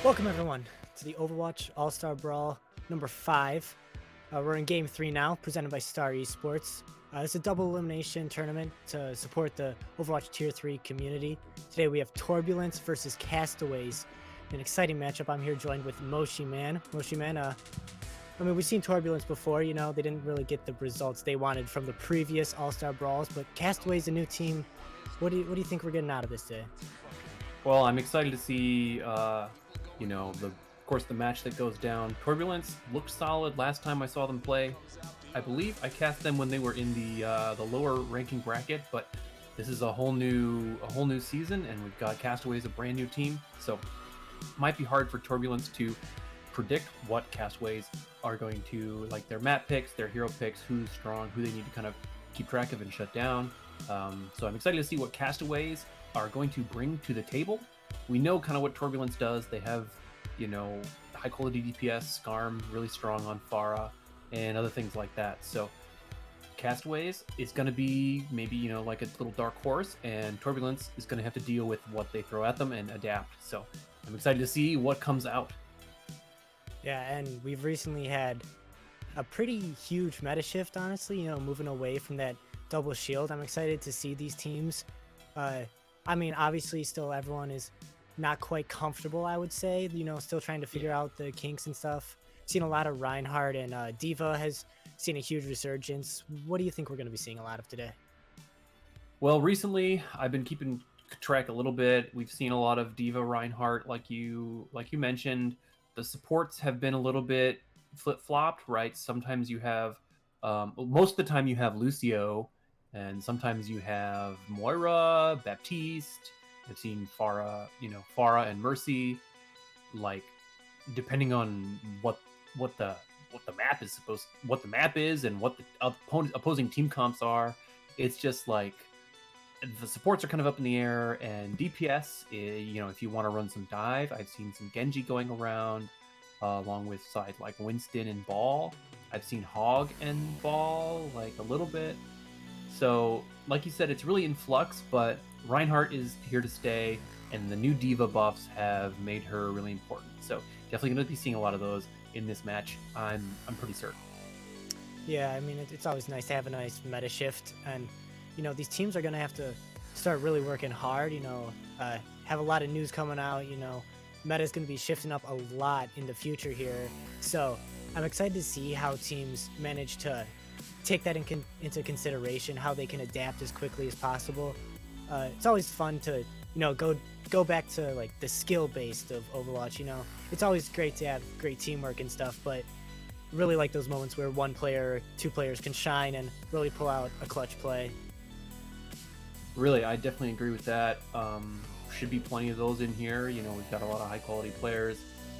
Welcome everyone to the Overwatch All-Star Brawl number 5. We're in Game 3 now, presented by Star Esports. It's a double elimination tournament to support the Overwatch Tier 3 community. Today we have Torbulance versus Castaways. An exciting matchup. I'm here joined with Moshi Man. Moshi Man, we've seen Torbulance before, they didn't really get the results they wanted from the previous All-Star Brawls, but Castaways, a new team. What do you think we're getting out of this day? Well, I'm excited to see, of course, the match that goes down. Torbulance looked solid last time I saw them play. I believe I cast them when they were in the lower ranking bracket, but this is a whole new season, and we've got Castaways, a brand new team. So it might be hard for Torbulance to predict what Castaways are going to, like their map picks, their hero picks, who's strong, who they need to kind of keep track of and shut down. So I'm excited to see what Castaways are going to bring to the table. We know kind of what Torbulance does. They have, high quality DPS, Skarm, really strong on Pharah, and other things like that. So Castaways is going to be maybe, like a little dark horse, and Torbulance is going to have to deal with what they throw at them and adapt. So I'm excited to see what comes out. Yeah, and we've recently had a pretty huge meta shift, honestly, moving away from that double shield. I'm excited to see these teams. Obviously still everyone is not quite comfortable, I would say, still trying to figure out the kinks and stuff. Seen a lot of Reinhardt, and D.Va has seen a huge resurgence. What do you think we're going to be seeing a lot of today? Well, recently I've been keeping track a little bit. We've seen a lot of D.Va, Reinhardt, like you mentioned. The supports have been a little bit flip-flopped, right? Sometimes you have, most of the time you have Lucio, and sometimes you have Moira, Baptiste. I've seen Pharah, and Mercy. Like, depending on what the map is and what the opposing team comps are, it's just like the supports are kind of up in the air. And DPS, if you want to run some dive, I've seen some Genji going around, along with side like Winston and Ball. I've seen Hog and Ball like a little bit. So, like you said, it's really in flux, but Reinhardt is here to stay, and the new D.Va buffs have made her really important. So, definitely going to be seeing a lot of those in this match. I'm pretty certain. Yeah, it's always nice to have a nice meta shift, and these teams are going to have to start really working hard. Have a lot of news coming out. Meta is going to be shifting up a lot in the future here. So, I'm excited to see how teams manage to take that into consideration, how they can adapt as quickly as possible. It's always fun to go back to like the skill based of Overwatch. It's always great to have great teamwork and stuff, but really like those moments where one player or two players can shine and really pull out a clutch play. Really, I definitely agree with that. Should be plenty of those in here. We've got a lot of high quality players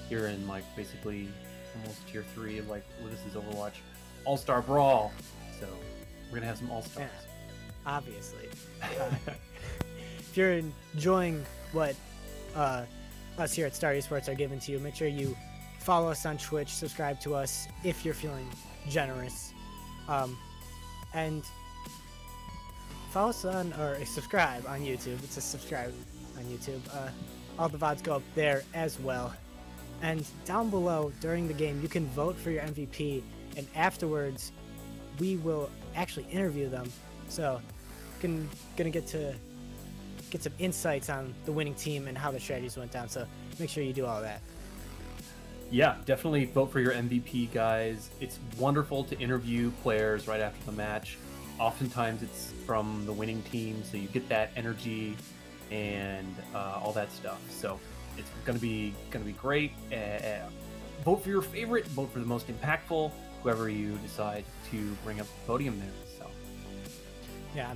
here in like basically almost tier 3. Like, well, this is Overwatch All-Star Brawl. So we're going to have some all-stars. Yeah, obviously. If you're enjoying what us here at Star Esports are giving to you, make sure you follow us on Twitch, subscribe to us if you're feeling generous. And follow us on, or subscribe on YouTube. It's a subscribe on YouTube. All the VODs go up there as well. And down below during the game, you can vote for your MVP, and afterwards, we will actually interview them, so gonna get some insights on the winning team and how the strategies went down. So make sure you do all that. Yeah, definitely vote for your MVP, guys. It's wonderful to interview players right after the match. Oftentimes it's from the winning team, so you get that energy and all that stuff. So it's gonna be great. Vote for your favorite. Vote for the most impactful. Whoever you decide to bring up the podium there. So yeah,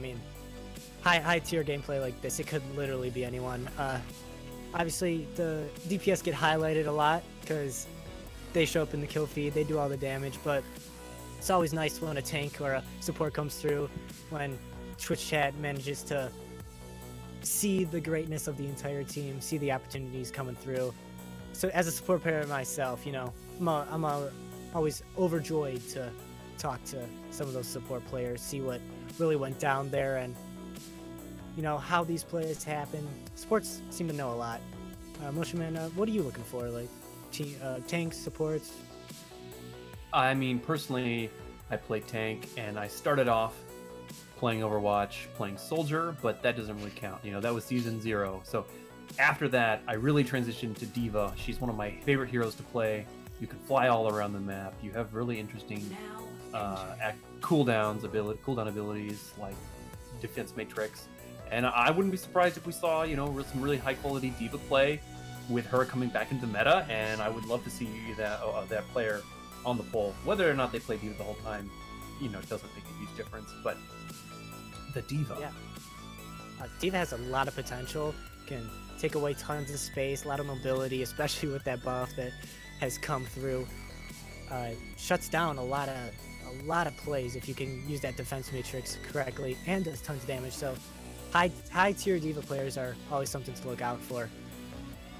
high tier gameplay like this, it could literally be anyone. Obviously the DPS get highlighted a lot because they show up in the kill feed, they do all the damage, but it's always nice when a tank or a support comes through, when Twitch chat manages to see the greatness of the entire team, see the opportunities coming through. So as a support player myself, I'm always overjoyed to talk to some of those support players, see what really went down there, and how these plays happen. Sports seem to know a lot. Motion Man, what are you looking for? Like, tanks, supports? I mean, personally, I play tank, and I started off playing Overwatch, playing Soldier, but that doesn't really count. You know, that was Season 0. So after that, I really transitioned to D.Va. She's one of my favorite heroes to play. You can fly all around the map. You have really interesting cooldown abilities like Defense Matrix. And I wouldn't be surprised if we saw, you know, some really high-quality D.Va play with her coming back into the meta, and I would love to see that player on the pole. Whether or not they play D.Va the whole time, you know, it doesn't make a huge difference, but the D.Va. Yeah. D.Va has a lot of potential, can take away tons of space, a lot of mobility, especially with that buff that has come through. Shuts down a lot of plays if you can use that defense matrix correctly, and does tons of damage. So high tier D.Va players are always something to look out for.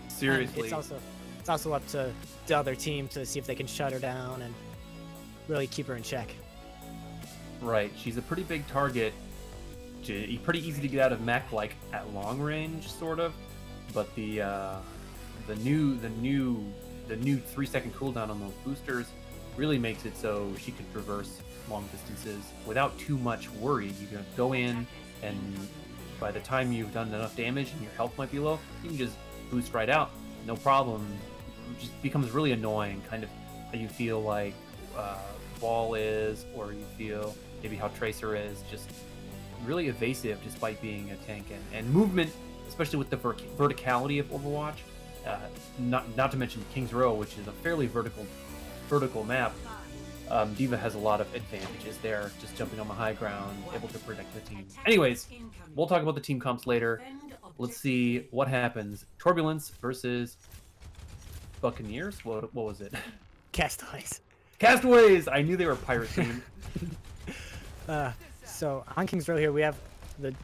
Seriously. And it's also up to the other team to see if they can shut her down and really keep her in check. Right, she's a pretty big target. Pretty easy to get out of mech, like at long range, sort of. But the new 3-second cooldown on those boosters really makes it so she can traverse long distances without too much worry. You can go in, and by the time you've done enough damage and your health might be low, you can just boost right out, no problem. It just becomes really annoying, kind of how you feel like Ball is, or you feel maybe how Tracer is, just really evasive despite being a tank, and movement, especially with the verticality of Overwatch. Not to mention King's Row, which is a fairly vertical map. D.Va has a lot of advantages there, just jumping on the high ground, able to protect the team. Anyways, we'll talk about the team comps later. Let's see what happens. Torbulance versus Buccaneers? What was it? Castaways. Castaways! I knew they were pirate themed. So on King's Row here, we have the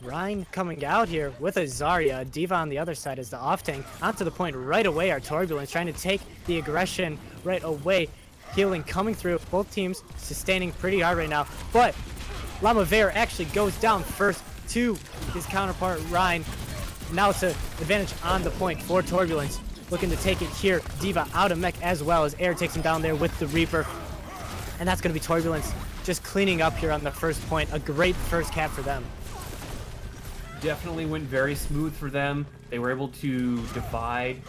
Rhine coming out here with a Zarya. D.Va on the other side is the off tank. Onto the point right away are Torbulance, trying to take the aggression right away. Healing coming through. Both teams sustaining pretty hard right now. But Lamavere actually goes down first to his counterpart Rhine. Now it's an advantage on the point for Torbulance. Looking to take it here. D.Va out of mech as well as Air takes him down there with the Reaper. And that's going to be Torbulance just cleaning up here on the first point. A great first cap for them. Definitely went very smooth for them. They were able to divide.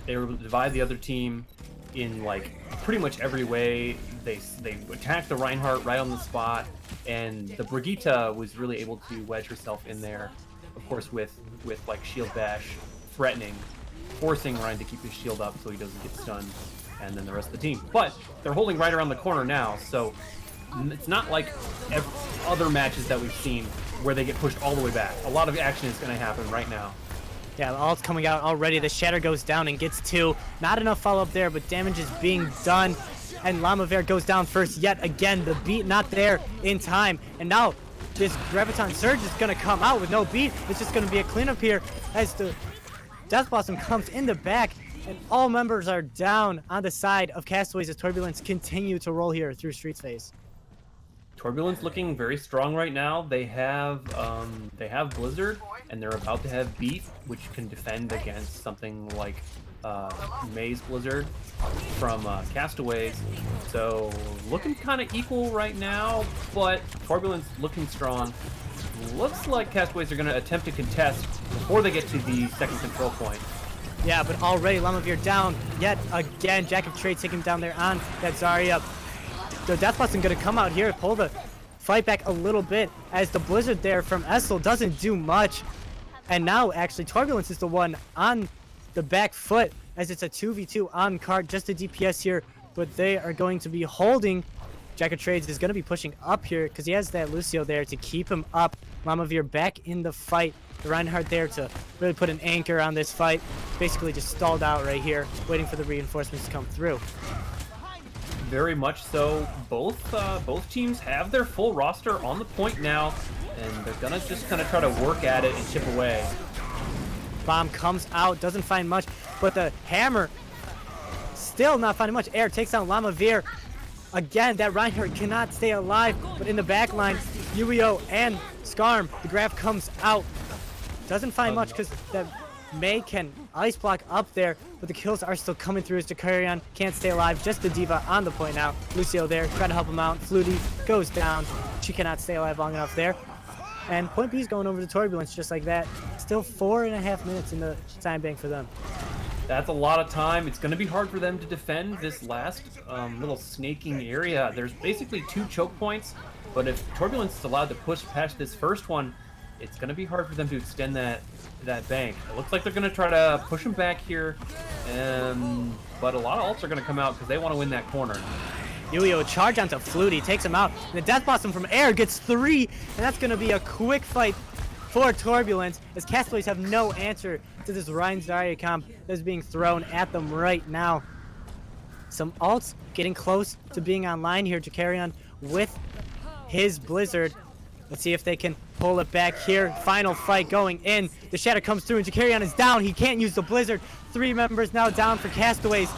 The other team in like pretty much every way. They attacked the Reinhardt right on the spot, and the Brigitte was really able to wedge herself in there. Of course, with like shield bash, threatening, forcing Ryan to keep his shield up so he doesn't get stunned, and then the rest of the team. But they're holding right around the corner now, so it's not like other matches that we've seen where they get pushed all the way back. A lot of action is going to happen right now. Yeah, the ult's coming out already. The Shatter goes down and gets 2. Not enough follow-up there, but damage is being done. And Lamavere goes down first yet again. The beat not there in time. And now this Graviton Surge is going to come out with no beat. It's just going to be a cleanup here as the Death Blossom comes in the back. And all members are down on the side of Castaways as Torbulance continue to roll here through Streets Phase. Turbulence looking very strong right now. They have Blizzard, and they're about to have Beat, which can defend against something like Maze Blizzard from Castaways. So looking kind of equal right now, but Turbulence looking strong. Looks like Castaways are going to attempt to contest before they get to the second control point. Yeah, but already Lamavere down yet again. Jack of Trade taking him down there on that Zarya. The Death Blossom going to come out here, pull the fight back a little bit as the Blizzard there from Essel doesn't do much. And now actually Turbulence is the one on the back foot as it's a 2v2 on card, just a DPS here, but they are going to be holding. Jack of Trades is going to be pushing up here because he has that Lucio there to keep him up. Lamavere back in the fight. The Reinhardt there to really put an anchor on this fight. Basically just stalled out right here, waiting for the reinforcements to come through. Very much so. Both teams have their full roster on the point now, and they're gonna just kind of try to work at it and chip away. Bomb comes out, doesn't find much, but the hammer still not finding much. Air takes down Lamavere. Again, that Reinhardt cannot stay alive, but in the back line, Yuio and Skarm, the grab comes out. Doesn't find much because that May can ice block up there, but the kills are still coming through as Jakarian can't stay alive. Just the D.Va on the point now. Lucio there, trying to help him out. Flutie goes down. She cannot stay alive long enough there. And point B is going over to Torbulance just like that. Still 4.5 minutes in the time bank for them. That's a lot of time. It's going to be hard for them to defend this last little snaking area. There's basically 2 choke points, but if Torbulance is allowed to push past this first one, it's going to be hard for them to extend that bank. It looks like they're going to try to push him back here, but a lot of ults are going to come out because they want to win that corner. Yuio charge onto Flutie, takes him out. The Death Blossom from Air gets 3, and that's going to be a quick fight for Torbulance, as Castaways have no answer to this Rein Zarya comp that's being thrown at them right now. Some ults getting close to being online here. Jakarian with his Blizzard. Let's see if they can pull it back here. Final fight going in. The Shatter comes through and Jakarian is down. He can't use the Blizzard. 3 members now down for Castaways.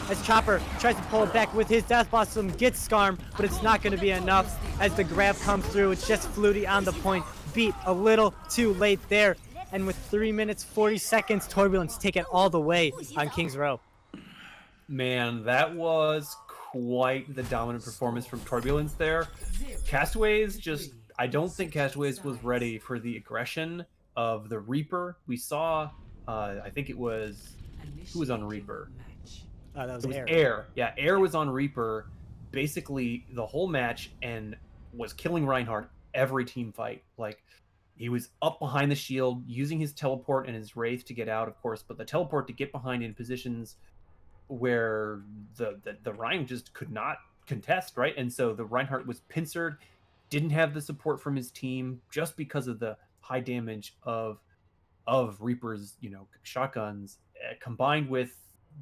As Chopper tries to pull it back with his Death Blossom, gets Skarm, but it's not going to be enough as the grab comes through. It's just Flutie on the point. Beat a little too late there. And with 3 minutes, 40 seconds, Torbulance take it all the way on King's Row. Man, that was quite the dominant performance from Torbulance there. Castaways just, I don't think Castaways was ready for the aggression of the Reaper. We saw, I think it was, who was on Reaper? That was Air. Air. Yeah, Air was on Reaper basically the whole match and was killing Reinhardt every team fight. Like, he was up behind the shield, using his teleport and his Wraith to get out, of course, but the teleport to get behind in positions where the Rein just could not contest, right? And so the Reinhardt was pincered, didn't have the support from his team just because of the high damage of Reaper's, shotguns, combined with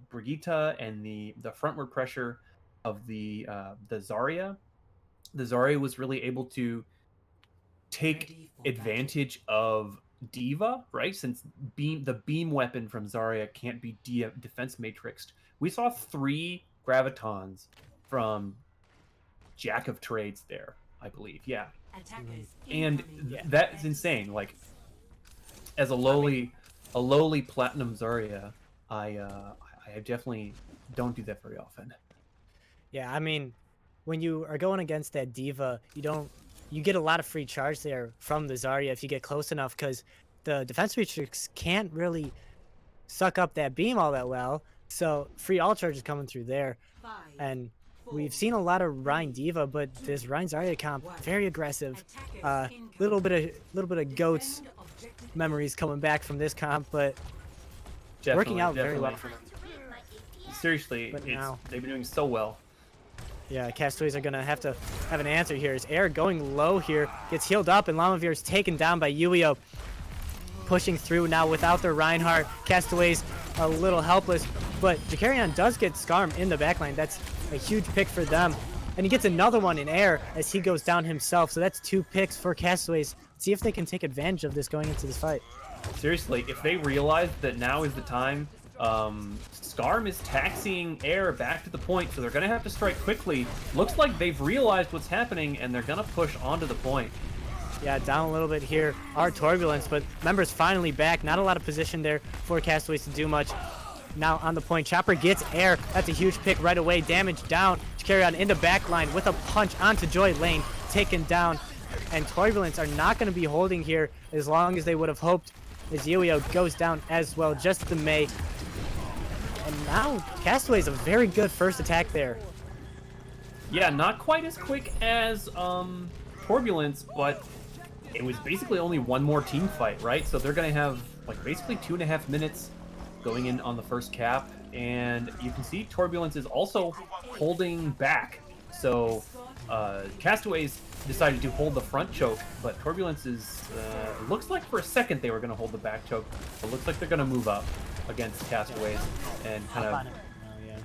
Brigitte and the frontward pressure of the Zarya. The Zarya was really able to take advantage of D.Va, right? Since the beam weapon from Zarya can't be defense matrixed. We saw 3 gravitons from Jack of Trades there, I believe. Yeah. And that's insane. Like, as a lowly platinum Zarya, I definitely don't do that very often. Yeah, I mean, when you are going against that D.Va, you get a lot of free charge there from the Zarya if you get close enough, because the defense matrix can't really suck up that beam all that well. So free all charge is coming through there. And we've seen a lot of Rein D.Va, but this Rein Zarya comp, very aggressive. Little bit of goats memories coming back from this comp, but working out very well for them. Seriously, they've been doing so well. Yeah, Castaways are going to have an answer here. As Air going low here, gets healed up, and Lamavir is taken down by Yuio. Pushing through now without their Reinhardt. Castaways a little helpless, but Jakarian does get Skarm in the backline. That's a huge pick for them. And he gets another one in Air as he goes down himself. So that's 2 picks for Castaways. Let's see if they can take advantage of this going into this fight. Seriously, if they realize that now is the time, Skarm is taxiing Air back to the point, so they're going to have to strike quickly. Looks like they've realized what's happening, and they're going to push onto the point. Yeah, down a little bit here are Torbulance, but members finally back. Not a lot of position there for Castaways to do much. Now on the point, Chopper gets Air. That's a huge pick right away. Damage down. Jakarian in the back line with a punch onto Joy Lane. Taken down. And Torbulance are not going to be holding here as long as they would have hoped, as Yuio goes down as well. Just the May. And now Castaways a very good first attack there. Yeah, not quite as quick as Torbulance, but it was basically only one more team fight, right? So they're going to have like basically 2.5 minutes going in on the first cap, and you can see Torbulance is also holding back. So Castaways decided to hold the front choke, but Torbulance is looks like for a second they were going to hold the back choke, but looks like they're going to move up against Castaways and kind of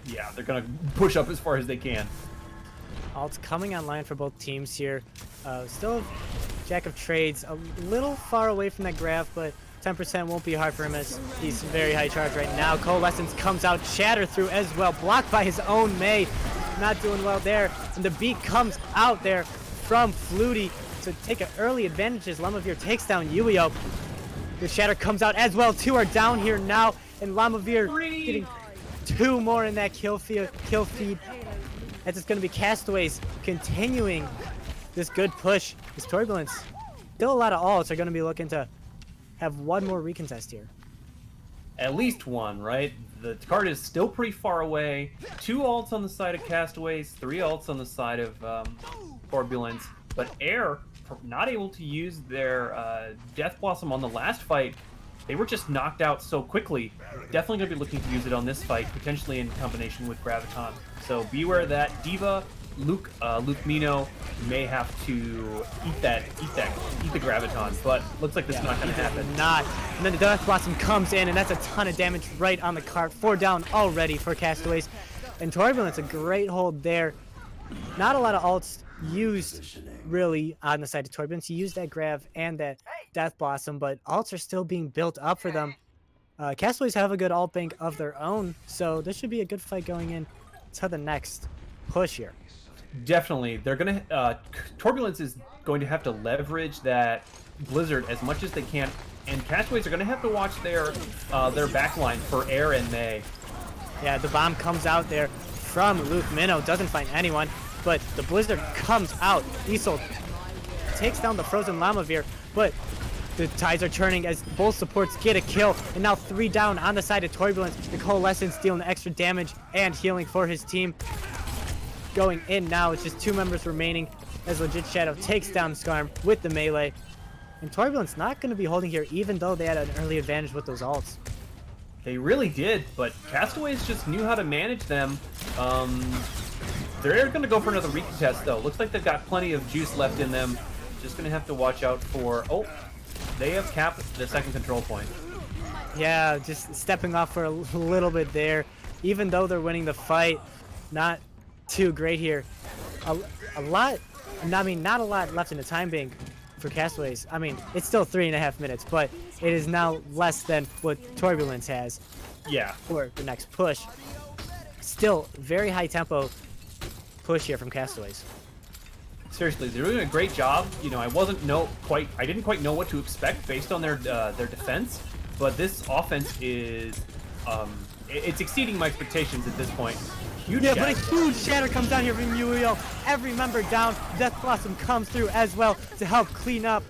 yeah, they're going to push up as far as they can. Ults coming online for both teams here. Still Jack of Trades a little far away from that graph, but 10% won't be hard for him as he's very high charge right now. Coalescence comes out, Shatter through as well, blocked by his own May. Not doing well there. And the beat comes out there from Flutie to take an early advantage as Lamavir takes down Yuio. The Shatter comes out as well. 2 are down here now, and Lamavir getting 2 more in that kill feed. As it's going to be Castaways continuing this good push. This Torbulance, still a lot of alts are going to be looking to have 1 more recontest here. At least 1, right? The card is still pretty far away. 2 alts on the side of Castaways, 3 alts on the side of Torbulance. But Air, not able to use their Death Blossom on the last fight. They were just knocked out so quickly. Definitely going to be looking to use it on this fight, potentially in combination with Graviton. So beware of that. Diva, Luke Mino may have to eat the Graviton, but looks like this is not going to happen. Not. And then the Death Blossom comes in, and that's a ton of damage right on the cart. 4 down already for Castaways. And Torbulance, a great hold there. Not a lot of alts used really on the side of Torbulance. He used that Grav and that Death Blossom, but alts are still being built up for them. Castaways have a good alt bank of their own, so this should be a good fight going in to the next push here. Definitely. They're going to... Torbulance is going to have to leverage that Blizzard as much as they can, and Castaways are going to have to watch their backline for Air and May. Yeah, the bomb comes out there from Luke Minnow, doesn't find anyone, but the Blizzard comes out. Diesel takes down the Frozen Lamavir, but the tides are turning as both supports get a kill, and now 3 down on the side of Torbulance. The Coalescence dealing the extra damage and healing for his team. Going in now, it's just 2 members remaining as Legit Shadow takes down Skarm with the melee. And Torbulance not going to be holding here, even though they had an early advantage with those alts. They really did, but Castaways just knew how to manage them. They're going to go for another recontest, though. Looks like they've got plenty of juice left in them. Just going to have to watch out for... Oh, they have capped the second control point. Yeah, just stepping off for a little bit there. Even though they're winning the fight, not too great here. A lot... I mean, not a lot left in the time bank for Castaways. I mean, it's still 3.5 minutes, but it is now less than what Torbulance has. Yeah. For the next push. Still, very high tempo push here from Castaways. Seriously, they're doing a great job. You know, I didn't quite know what to expect based on their defense, but this offense is it's exceeding my expectations at this point. Huge but a huge shatter comes down here from UEO. Every member down. Death Blossom comes through as well to help clean up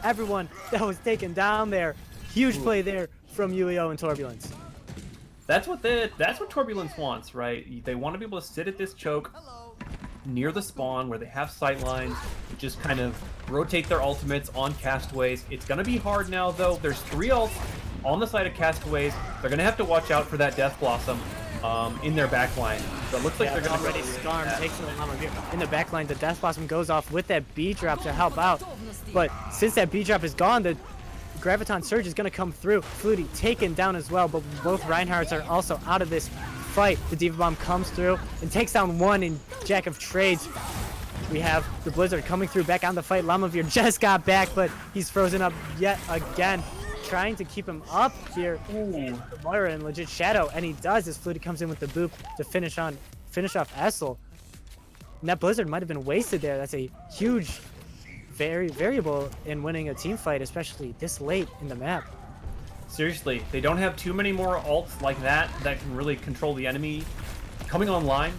everyone that was taken down there. Huge play there from UEO and Torbulance. That's what Torbulance wants, right? They want to be able to sit at this choke near the spawn where they have sight lines, just kind of rotate their ultimates on Castaways. It's going to be hard now, though. There's 3 ults on the side of Castaways. They're going to have to watch out for that Death Blossom in their backline. So it looks like they're going to already Skarm takes the Llama here. In the backline, the Death Blossom goes off with that B drop to help out. But since that B drop is gone, the Graviton Surge is going to come through. Flutie taken down as well, but both Reinhardts are also out of this fight. The Diva Bomb comes through and takes down 1 in Jack of Trades. We have the Blizzard coming through back on the fight. Lamavir just got back, but he's frozen up yet again. Trying to keep him up here. Ooh, Moira and Legit Shadow, and he does as Flutie comes in with the boop to finish off Essel. And that Blizzard might have been wasted there. That's a huge variable in winning a team fight, especially this late in the map. Seriously, they don't have too many more ults like that can really control the enemy coming online.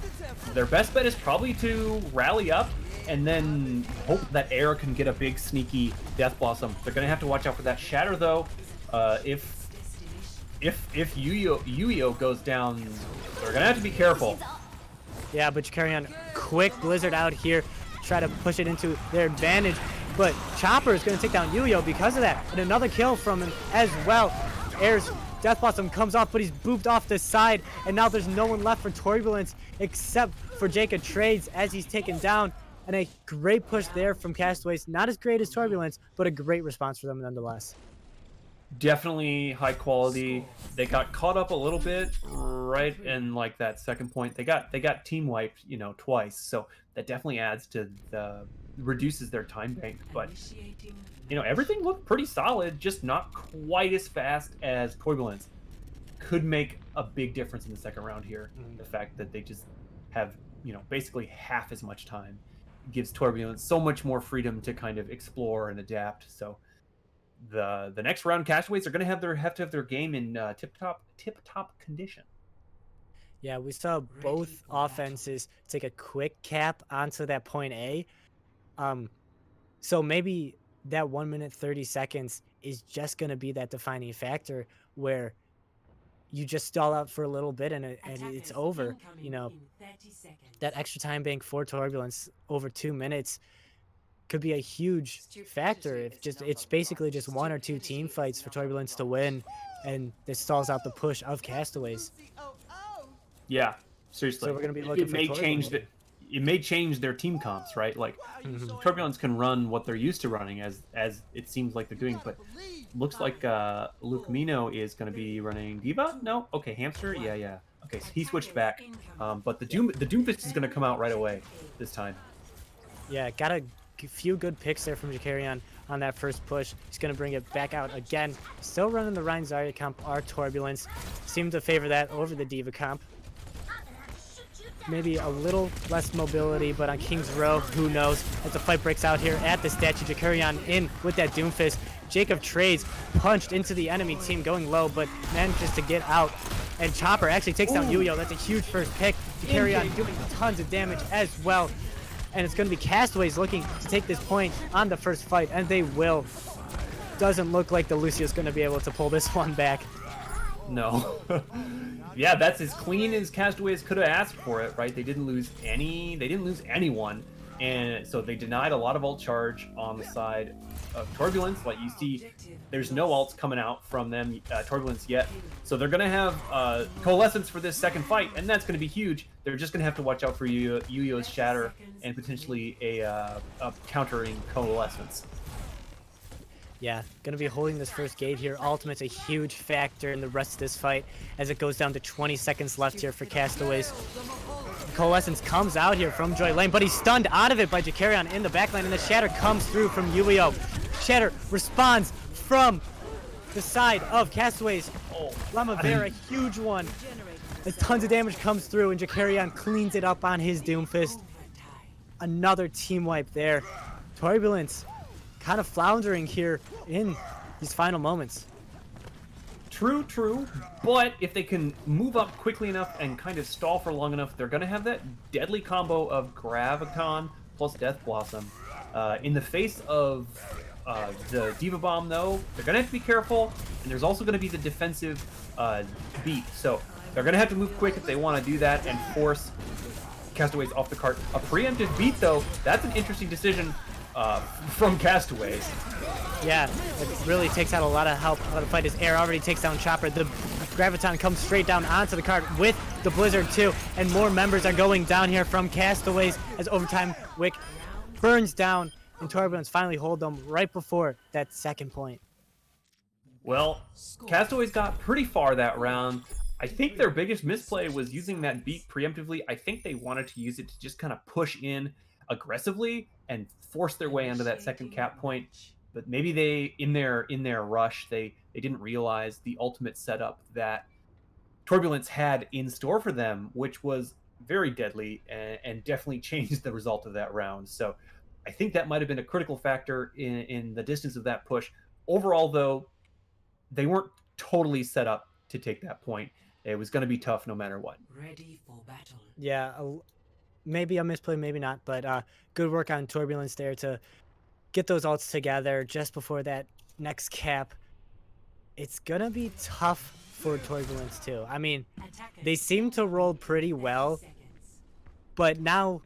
Their best bet is probably to rally up and then hope that Air can get a big sneaky Death Blossom. They're gonna have to watch out for that Shatter though. If UEO goes down, they're gonna have to be careful. Yeah, but you carry on quick Blizzard out here, try to push it into their advantage. But Chopper is gonna take down UEO because of that. And another kill from him as well. Air's Death Blossom comes off, but he's booped off the side. And now there's no one left for Torbulance except for Jacob Trades as he's taken down. And a great push there from Castaways. Not as great as Torbulance, but a great response for them nonetheless. Definitely high quality. They got caught up a little bit right in like that second point. They got team wiped, you know, twice. So that definitely adds to reduces their time bank. But you know, everything looked pretty solid, just not quite as fast as Torbulance. Could make a big difference in the second round here. The fact that they just have, you know, basically half as much time gives Torbulance so much more freedom to kind of explore and adapt. So the next round, Castaways are going to have to have their game in tip top condition. Yeah, we saw both offenses take a quick cap onto that point A. So maybe that 1 minute 30 seconds is just going to be that defining factor where you just stall out for a little bit and it's over. You know, that extra time bank for Turbulence over 2 minutes could be a huge factor. If just it's basically just 1 or 2 team fights for Turbulence to win, and this stalls out the push of Castaways. Yeah, seriously. So we're gonna be looking it for may Turbulence. change it may change their team comps, right? Like Turbulence can run what they're used to running as it seems like they're doing, but looks like Luke Mino is going to be running Diva. No, okay, Hamster. Yeah. Okay, so he switched back, but the Doomfist is going to come out right away this time. Yeah, got a few good picks there from Jakarian on that first push. He's going to bring it back out again. Still running the Rein Zarya comp, our Turbulence. Seem to favor that over the Diva comp. Maybe a little less mobility, but on King's Row, who knows? As the fight breaks out here at the statue, Jakarian in with that Doomfist. Jacob Trades punched into the enemy team going low, but manages to get out. And Chopper actually takes down Yuyo. That's a huge first pick. Jakarian doing tons of damage as well. And it's going to be Castaways looking to take this point on the first fight, and they will. Doesn't look like the Lucio's going to be able to pull this one back. No. Yeah, that's as clean as Castaways could have asked for it, right? They didn't lose anyone, and so they denied a lot of ult charge on the side of Turbulence. Like you see, there's no ults coming out from them, Turbulence yet, so they're gonna have Coalescence for this second fight, and that's gonna be huge. They're just gonna have to watch out for Yuyo's Shatter and potentially a countering Coalescence. Yeah, going to be holding this first gate here. Ultimate's a huge factor in the rest of this fight as it goes down to 20 seconds left here for Castaways. Coalescence comes out here from Joy Lane, but he's stunned out of it by Jakarian in the backline, and the Shatter comes through from Yuyo. Shatter responds from the side of Castaways. Lamavera, a huge one. Tons of damage comes through, and Jakarian cleans it up on his Doomfist. Another team wipe there. Turbulence kind of floundering here in these final moments. True. But if they can move up quickly enough and kind of stall for long enough, they're going to have that deadly combo of Graviton plus Death Blossom. In the face of the Diva Bomb, though, they're going to have to be careful, and there's also going to be the defensive beat. So they're going to have to move quick if they want to do that and force Castaways off the cart. A preemptive beat, though, that's an interesting decision from Castaways. Yeah, it really takes out a lot of help out of the fight. His air already takes down Chopper. The Graviton comes straight down onto the cart with the Blizzard too, and more members are going down here from Castaways as Overtime Wick burns down, and Turbulence finally hold them right before that second point. Well, Castaways got pretty far that round. I think their biggest misplay was using that beat preemptively. I think they wanted to use it to just kind of push in aggressively and force their way onto that second cap point, but maybe they in their rush they didn't realize the ultimate setup that Turbulence had in store for them, which was very deadly and definitely changed the result of that round. So I think that might have been a critical factor in the distance of that push. Overall, though, they weren't totally set up to take that point. It was going to be tough no matter what. Ready for battle. Yeah, maybe a misplay, maybe not, but good work on Turbulence there to get those ults together just before that next cap. It's gonna be tough for Torbulance too. I mean, they seem to roll pretty well, but now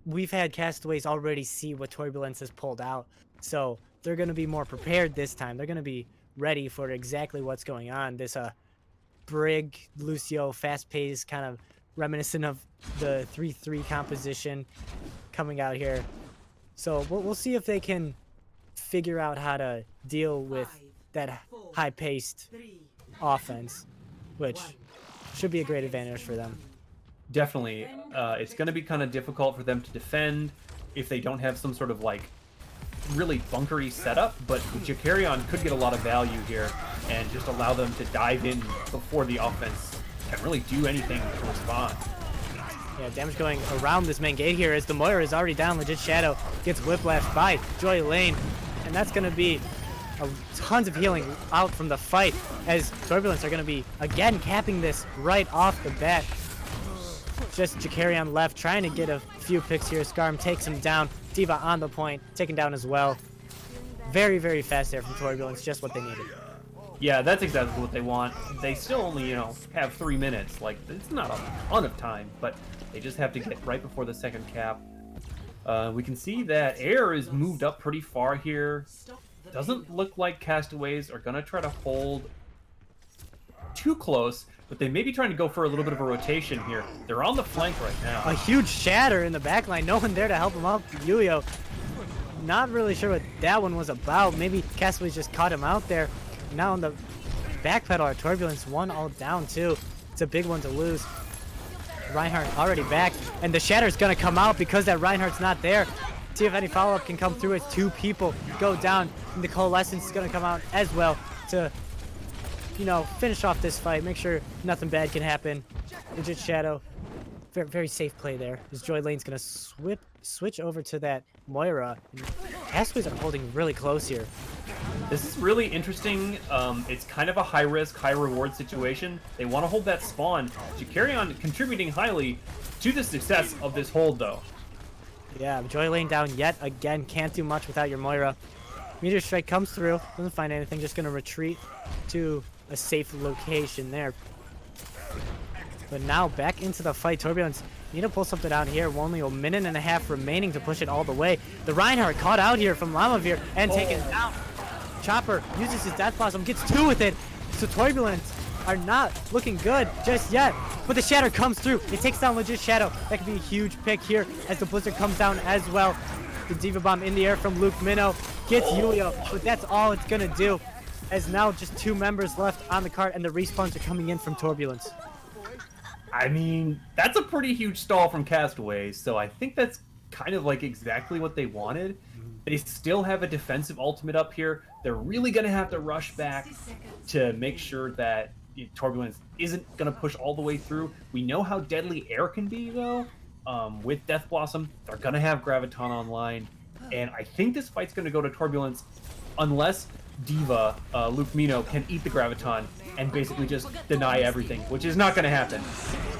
we've had Castaways already see what Torbulence has pulled out, so they're gonna be more prepared this time. They're gonna be ready for exactly what's going on. This Brig, Lucio, fast-paced, kind of reminiscent of the 3-3 composition coming out here. So we'll see if they can figure out how to deal with that high-paced offense, which should be a great advantage for them. Definitely. It's going to be kind of difficult for them to defend if they don't have some sort of like really bunkery setup, but Jakarian could get a lot of value here and just allow them to dive in before the offense can really do anything to respond. Yeah, damage going around this main gate here as the Moira is already down. Legit Shadow gets whiplashed by Joy Lane, and that's going to be tons of healing out from the fight, as Torbulance are going to be, again, capping this right off the bat. Just Jakarion left, trying to get a few picks here. Skarm takes him down. D.Va on the point, taken down as well. Very, very fast there from Torbulance, just what they needed. Yeah, that's exactly what they want. They still only, have 3 minutes. Like, it's not a ton of time, but they just have to get right before the second cap. We can see that Air is moved up pretty far here. Doesn't look like Castaways are going to try to hold too close, but they may be trying to go for a little bit of a rotation here. They're on the flank right now. A huge shatter in the backline. No one there to help him out. Yuyo, not really sure what that one was about. Maybe Castaways just caught him out there. Now on the backpedal, our Turbulence one all down too. It's a big one to lose. Reinhardt already back, and the shatter's gonna come out because that Reinhardt's not there. See if any follow-up can come through as 2 people go down, and the Coalescence is gonna come out as well to, finish off this fight. Make sure nothing bad can happen. Legit Shadow, very, very safe play there. As Joy Lane's gonna switch over to that Moira. Castaways are holding really close here. This is really interesting. It's kind of a high-risk, high-reward situation. They want to hold that spawn. Jakarion contributing highly to the success of this hold, though. Yeah, Joy Lane down yet again. Can't do much without your Moira. Meteor Strike comes through. Doesn't find anything. Just going to retreat to a safe location there. But now back into the fight. Torbulance need to pull something out here. Only a minute and a half remaining to push it all the way. The Reinhardt caught out here from Lamavir and taken down. Chopper uses his Death Blossom, gets 2 with it. So Torbulance are not looking good just yet. But the Shatter comes through. It takes down Legit Shadow. That could be a huge pick here as the Blizzard comes down as well. The Diva Bomb in the air from Luke Minnow gets Yuyo, but that's all it's going to do. As now just 2 members left on the cart, and the respawns are coming in from Torbulance. I mean, that's a pretty huge stall from Castaways, so I think that's kind of like exactly what they wanted. They still have a defensive ultimate up here. They're really going to have to rush back to make sure that Torbulance isn't going to push all the way through. We know how deadly Air can be, though. With Death Blossom, they're going to have Graviton online. And I think this fight's going to go to Torbulance unless D.Va, Luke Mino, can eat the Graviton and basically just deny everything, which is not going to happen.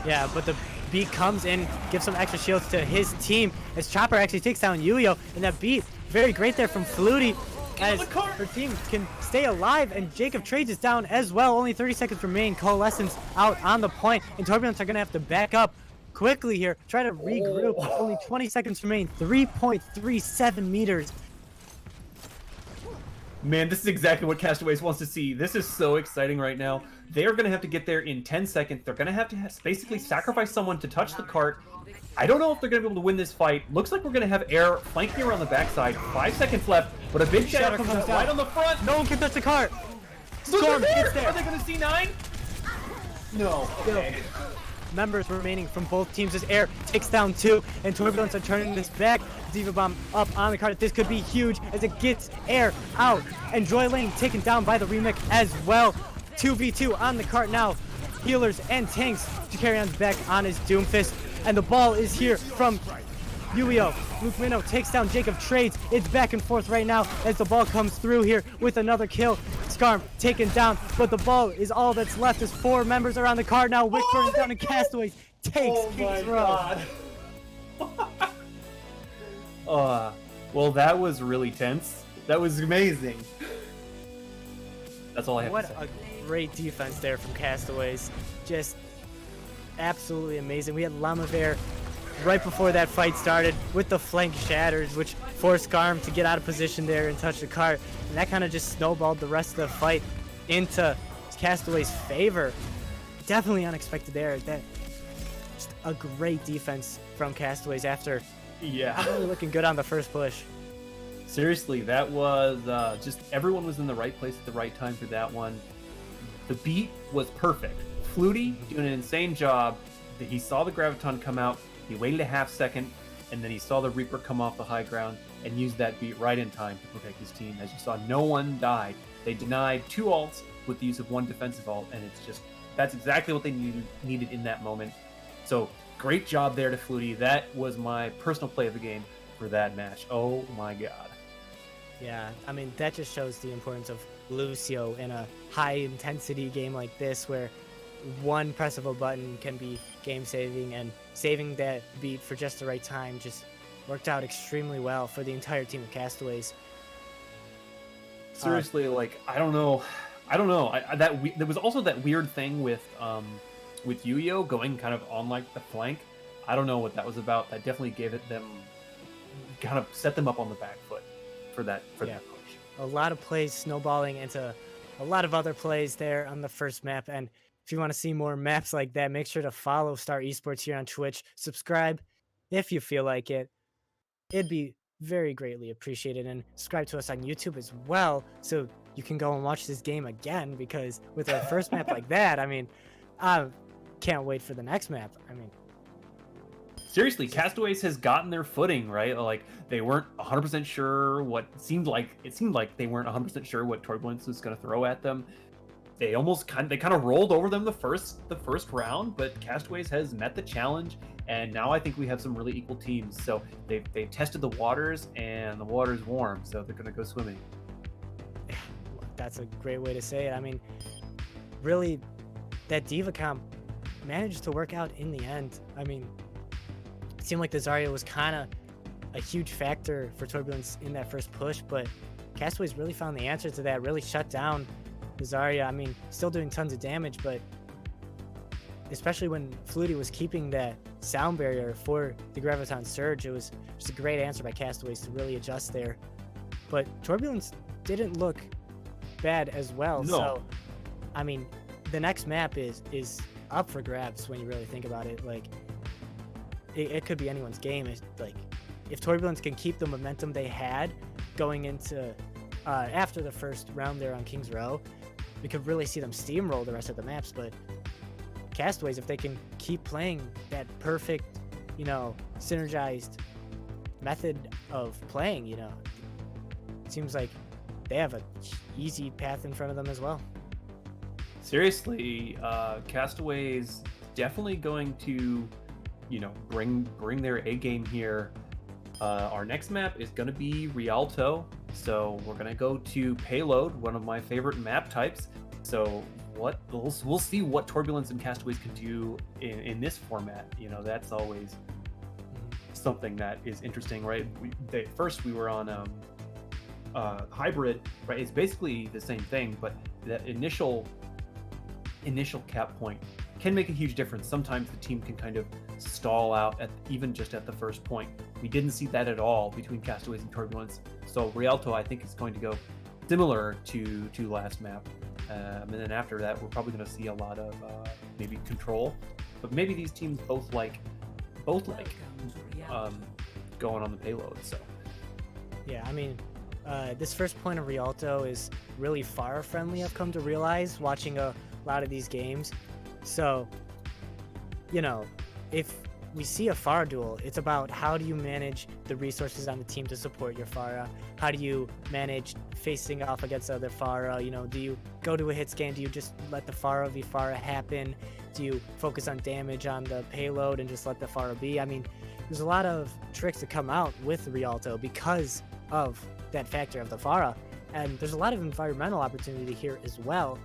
Yeah, but the beat comes in, gives some extra shields to his team as Chopper actually takes down Yuyo, and that beat, very great there from Flutie as her team can stay alive, and Jacob Trades is down as well. Only 30 seconds remain. Coalescence out on the point, and Turbulence are going to have to back up quickly here, try to regroup. Only 20 seconds remain. 3.37 meters. Man, this is exactly what Castaways wants to see. This is so exciting right now. They are going to have to get there in 10 seconds. They're going to have basically sacrifice someone to touch the cart. I don't know if they're going to be able to win this fight. Looks like we're going to have Air flanking around the backside. 5 seconds left, but a big shadow comes out right on the front. No one can touch the cart. Storm gets there. Are they going to see 9? No. Okay. Members remaining from both teams as Air takes down 2, and Turbulence are turning this back. Diva Bomb up on the cart. This could be huge as it gets Air out, and Joy Lane taken down by the remix as well. 2v2 on the cart now. Healers and tanks. Jacarion's back on his Doomfist, and the ball is here from Yuyo. Luke Minnow takes down Jacob Trades. It's back and forth right now as the ball comes through here with another kill. Skarm taken down, but the ball is all that's left as 4 members are on the card now. Wickburn is down and Castaways takes King's Row. Well, that was really tense. That was amazing. That's all I have to say. What a great defense there from Castaways. Just absolutely amazing. We had Lamavir right before that fight started with the flank shatters, which forced Skarm to get out of position there and touch the cart. And that kind of just snowballed the rest of the fight into Castaways' favor. Definitely unexpected there. That just a great defense from Castaways after not really looking good on the first push. Seriously, that was just everyone was in the right place at the right time for that one. The beat was perfect. Flutie doing an insane job. He saw the Graviton come out. He waited a half second, and then he saw the Reaper come off the high ground and used that beat right in time to protect his team. As you saw, no one died. They denied 2 ults with the use of 1 defensive ult, and that's exactly what they needed in that moment. So great job there to Flutie. That was my personal play of the game for that match. Oh my god. Yeah, I mean, that just shows the importance of Lucio in a high-intensity game like this, where one press of a button can be game-saving, and saving that beat for just the right time just worked out extremely well for the entire team of Castaways. Seriously, like I don't know, there was also that weird thing with Yu-Gi-Oh going kind of on like the flank. I don't know what that was about. That definitely gave it them kind of set them up on the back foot for that Yeah. that push. A lot of plays snowballing into a lot of other plays there on the first map. And if you want to see more maps like that, make sure to follow Star Esports here on Twitch. Subscribe if you feel like it. It'd be very greatly appreciated. And subscribe to us on YouTube as well, so you can go and watch this game again, because with our first map like that, I mean, I can't wait for the next map. I mean, Seriously, Castaways has gotten their footing, right? Like they weren't 100% sure what seemed like they weren't 100% sure what Torbulance was going to throw at them. They kind of rolled over them the first round, but Castaways has met the challenge, and now I think we have some really equal teams. So they've tested the waters, and the water's warm, so they're going to go swimming. that's a great way to say it. I mean, really, that Diva comp managed to work out in the end. I mean, it seemed like the Zarya was kind of a huge factor for Turbulence in that first push, but Castaways really found the answer to that, really shut down the Zarya. I mean, still doing tons of damage, but especially when Flutie was keeping that sound barrier for the Graviton Surge, it was just a great answer by Castaways to really adjust there. But Turbulence didn't look bad as well. No. So, I mean, the next map is up for grabs when you really think about it. Like, it could be anyone's game. It's like, if Torbulance can keep the momentum they had going into after the first round there on King's Row, we could really see them steamroll the rest of the maps. But Castaways, if they can keep playing that perfect, synergized method of playing, it seems like they have an easy path in front of them as well. Seriously, Castaways definitely going to, bring their A game here. Our next map is going to be Rialto, so we're going to go to Payload, one of my favorite map types. So we'll see what Turbulence and Castaways can do in this format. That's always something that is interesting, right? First we were on Hybrid, right? It's basically the same thing, but that initial cap point can make a huge difference. Sometimes the team can kind of stall out even just at the first point. We didn't see that at all between Castaways and Torbulance. So Rialto, I think, is going to go similar to last map. And then after that, we're probably going to see a lot of maybe control. But maybe these teams both like going on the payload. So yeah, I mean, this first point of Rialto is really far friendly, I've come to realize watching a lot of these games. So, if we see a Pharah duel, it's about how do you manage the resources on the team to support your Pharah? How do you manage facing off against other Pharah? Do you go to a hit scan? Do you just let the Pharah v Pharah happen? Do you focus on damage on the payload and just let the Pharah be? I mean, there's a lot of tricks that come out with Rialto because of that factor of the Pharah. And there's a lot of environmental opportunity here as well,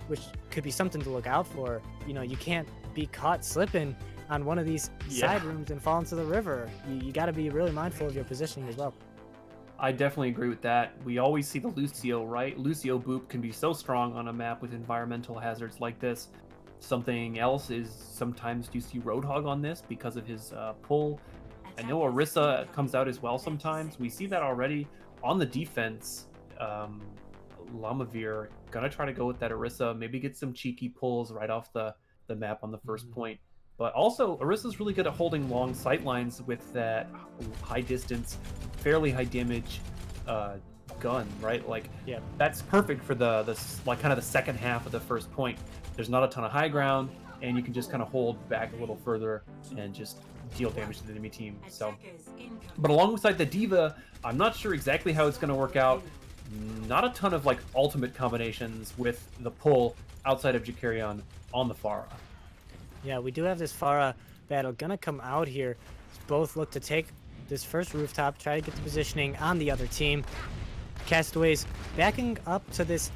which could be something to look out for. You can't be caught slipping on one of these side rooms and fall into the river. You got to be really mindful of your positioning as well. I definitely agree with that. We always see the Lucio, right? Lucio Boop can be so strong on a map with environmental hazards like this. Something else is sometimes you see Roadhog on this because of his pull. I know Orisa comes out as well sometimes. We see that already on the defense. Lamavir gonna try to go with that Orisa, maybe get some cheeky pulls right off the map on the first point. But also, Orisa's really good at holding long sight lines with that high distance, fairly high damage gun, right? Like, yeah, that's perfect for the kind of the second half of the first point. There's not a ton of high ground, and you can just kind of hold back a little further and just deal damage to the enemy team. So, but alongside the Diva, I'm not sure exactly how it's going to work out. Not a ton of ultimate combinations with the pull outside of Jakarion on the Pharah. Yeah, we do have this Pharah battle gonna come out here. Both look to take this first rooftop, try to get the positioning on the other team. Castaways backing up to this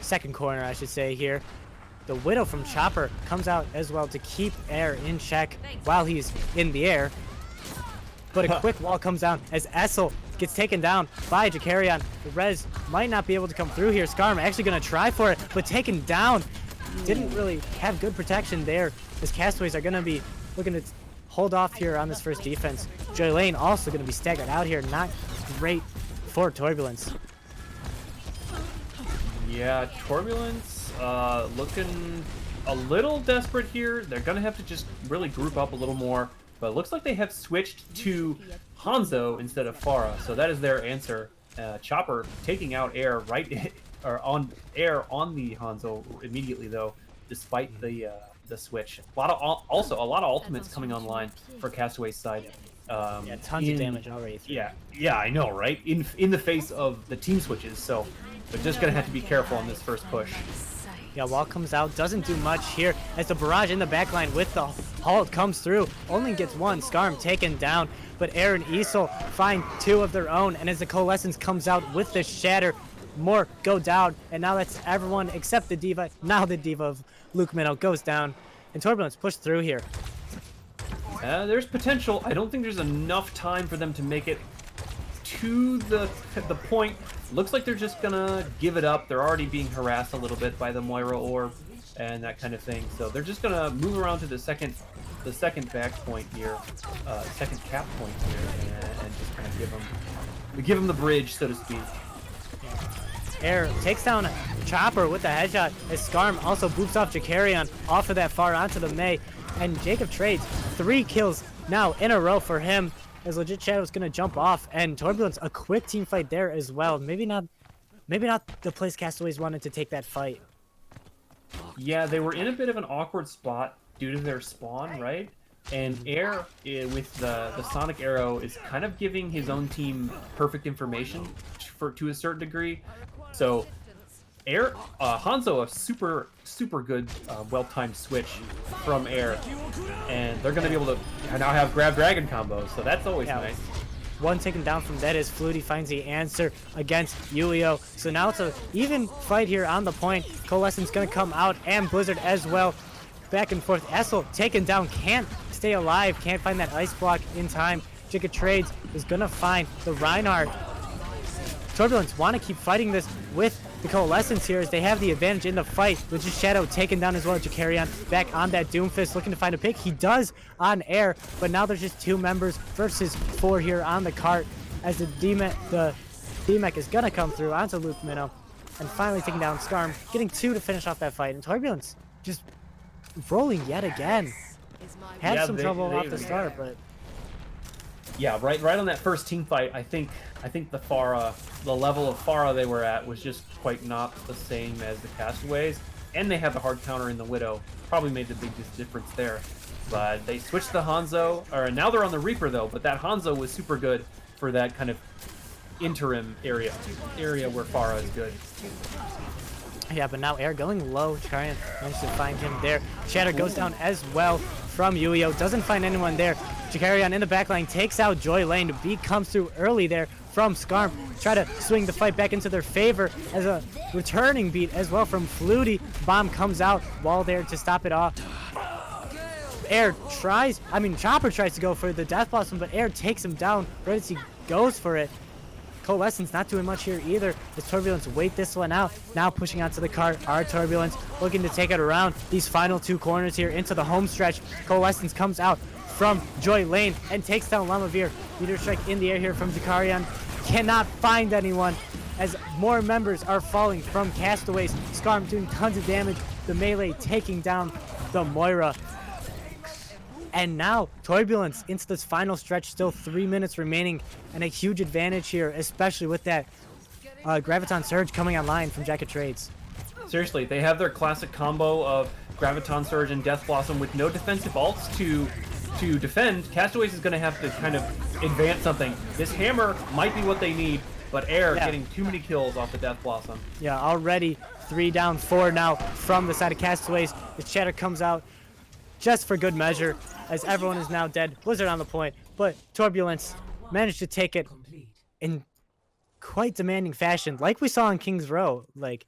second corner, I should say here. The Widow from Chopper comes out as well to keep Air in check while he's in the air. But a quick wall comes down as Essel gets taken down by Jakarion. The res might not be able to come through here. Skarm actually going to try for it, but taken down. Didn't really have good protection there, as Castaways are going to be looking to hold off here on this first defense. Joy Lane also going to be staggered out here. Not great for Torbulance. Yeah, Torbulance looking a little desperate here. They're going to have to just really group up a little more. But it looks like they have switched to Hanzo instead of Pharah, so that is their answer. Chopper taking out Air on the Hanzo immediately though, despite the switch. A lot of ultimates coming online for Castaway's side. Yeah, tons of damage already. Yeah, I know, right? In the face of the team switches, so they're just gonna have to be careful on this first push. Yeah, wall comes out, doesn't do much here as the barrage in the backline with the halt comes through. Only gets one, Skarm taken down, but Air and Isol find two of their own, and as the Coalescence comes out with the shatter, more go down, and now that's everyone except the D.Va. Now the D.Va of Luke Minnow goes down, and Torbulance pushed through here. There's potential. I don't think there's enough time for them to make it to the point. Looks like they're just gonna give it up. They're already being harassed a little bit by the Moira orb and that kind of thing. So they're just gonna move around to the second back point here, second cap point here, and just kind of give them the bridge, so to speak. Air takes down Chopper with the headshot as Skarm also boops off Jakarion off of that far onto the Mei, and Jacob trades 3 kills now in a row for him. As Legit Shadow's gonna jump off, and Torbulance a quick team fight there as well. Maybe not the place Castaways wanted to take that fight. Yeah, they were in a bit of an awkward spot due to their spawn, right? And Air with the Sonic Arrow is kind of giving his own team perfect information to a certain degree. So Air Hanzo a super good well-timed switch from Air, and they're going to be able to now have grab dragon combos, so that's always nice. One taken down from that is Flutie finds the answer against Yuio. So now it's an even fight here on the point. Coalescence going to come out, and Blizzard as well. Back and forth. Essel taken down, can't stay alive, can't find that ice block in time. Jigga Trades is going to find the Reinhardt. Torbulance want to keep fighting this with the Coalescence here as they have the advantage in the fight. Legit Shadow taken down as well. Jakarion back on that Doomfist looking to find a pick. He does on Air, but now there's just 2 members versus 4 here on the cart as the D-Mech is going to come through onto Luke Minnow and finally taking down Skarm, getting 2 to finish off that fight. And Torbulance just rolling yet again. Had some trouble off the start, but... Yeah, right on that first team fight, I think the level of Pharah they were at was just quite not the same as the Castaways, and they had the hard counter in the Widow. Probably made the biggest difference there. But they switched the Hanzo, or now they're on the Reaper though, but that Hanzo was super good for that kind of interim area where Pharah is good. Yeah, but now Air going low, trying to find him there. Shatter goes down as well from Yuio, doesn't find anyone there. Jakarion in the backline takes out Joy Lane. The beat comes through early there from Skarm. Try to swing the fight back into their favor as a returning beat as well from Flutie. Bomb comes out, wall there to stop it off. Chopper tries to go for the Death Blossom, but Air takes him down right as he goes for it. Coalescence not doing much here either as Torbulance wait this one out. Now pushing onto the cart are Torbulance looking to take it around these final 2 corners here into the home stretch. Coalescence comes out from Joy Lane and takes down Lamavir. Meteor strike in the air here from Jakarion. Cannot find anyone as more members are falling from Castaways. Skarm doing tons of damage. The melee taking down the Moira. And now Torbulance into this final stretch, still 3 minutes remaining, and a huge advantage here, especially with that Graviton Surge coming online from Jacket Trades. Seriously, they have their classic combo of Graviton Surge and Death Blossom with no defensive ults to defend. Castaways is going to have to kind of advance something. This hammer might be what they need, but Air getting too many kills off the Death Blossom. Yeah, already 3 down, 4 now from the side of Castaways. The Shatter comes out just for good measure as everyone is now dead. Blizzard on the point, but Torbulance managed to take it in quite demanding fashion, like we saw in King's Row. Like,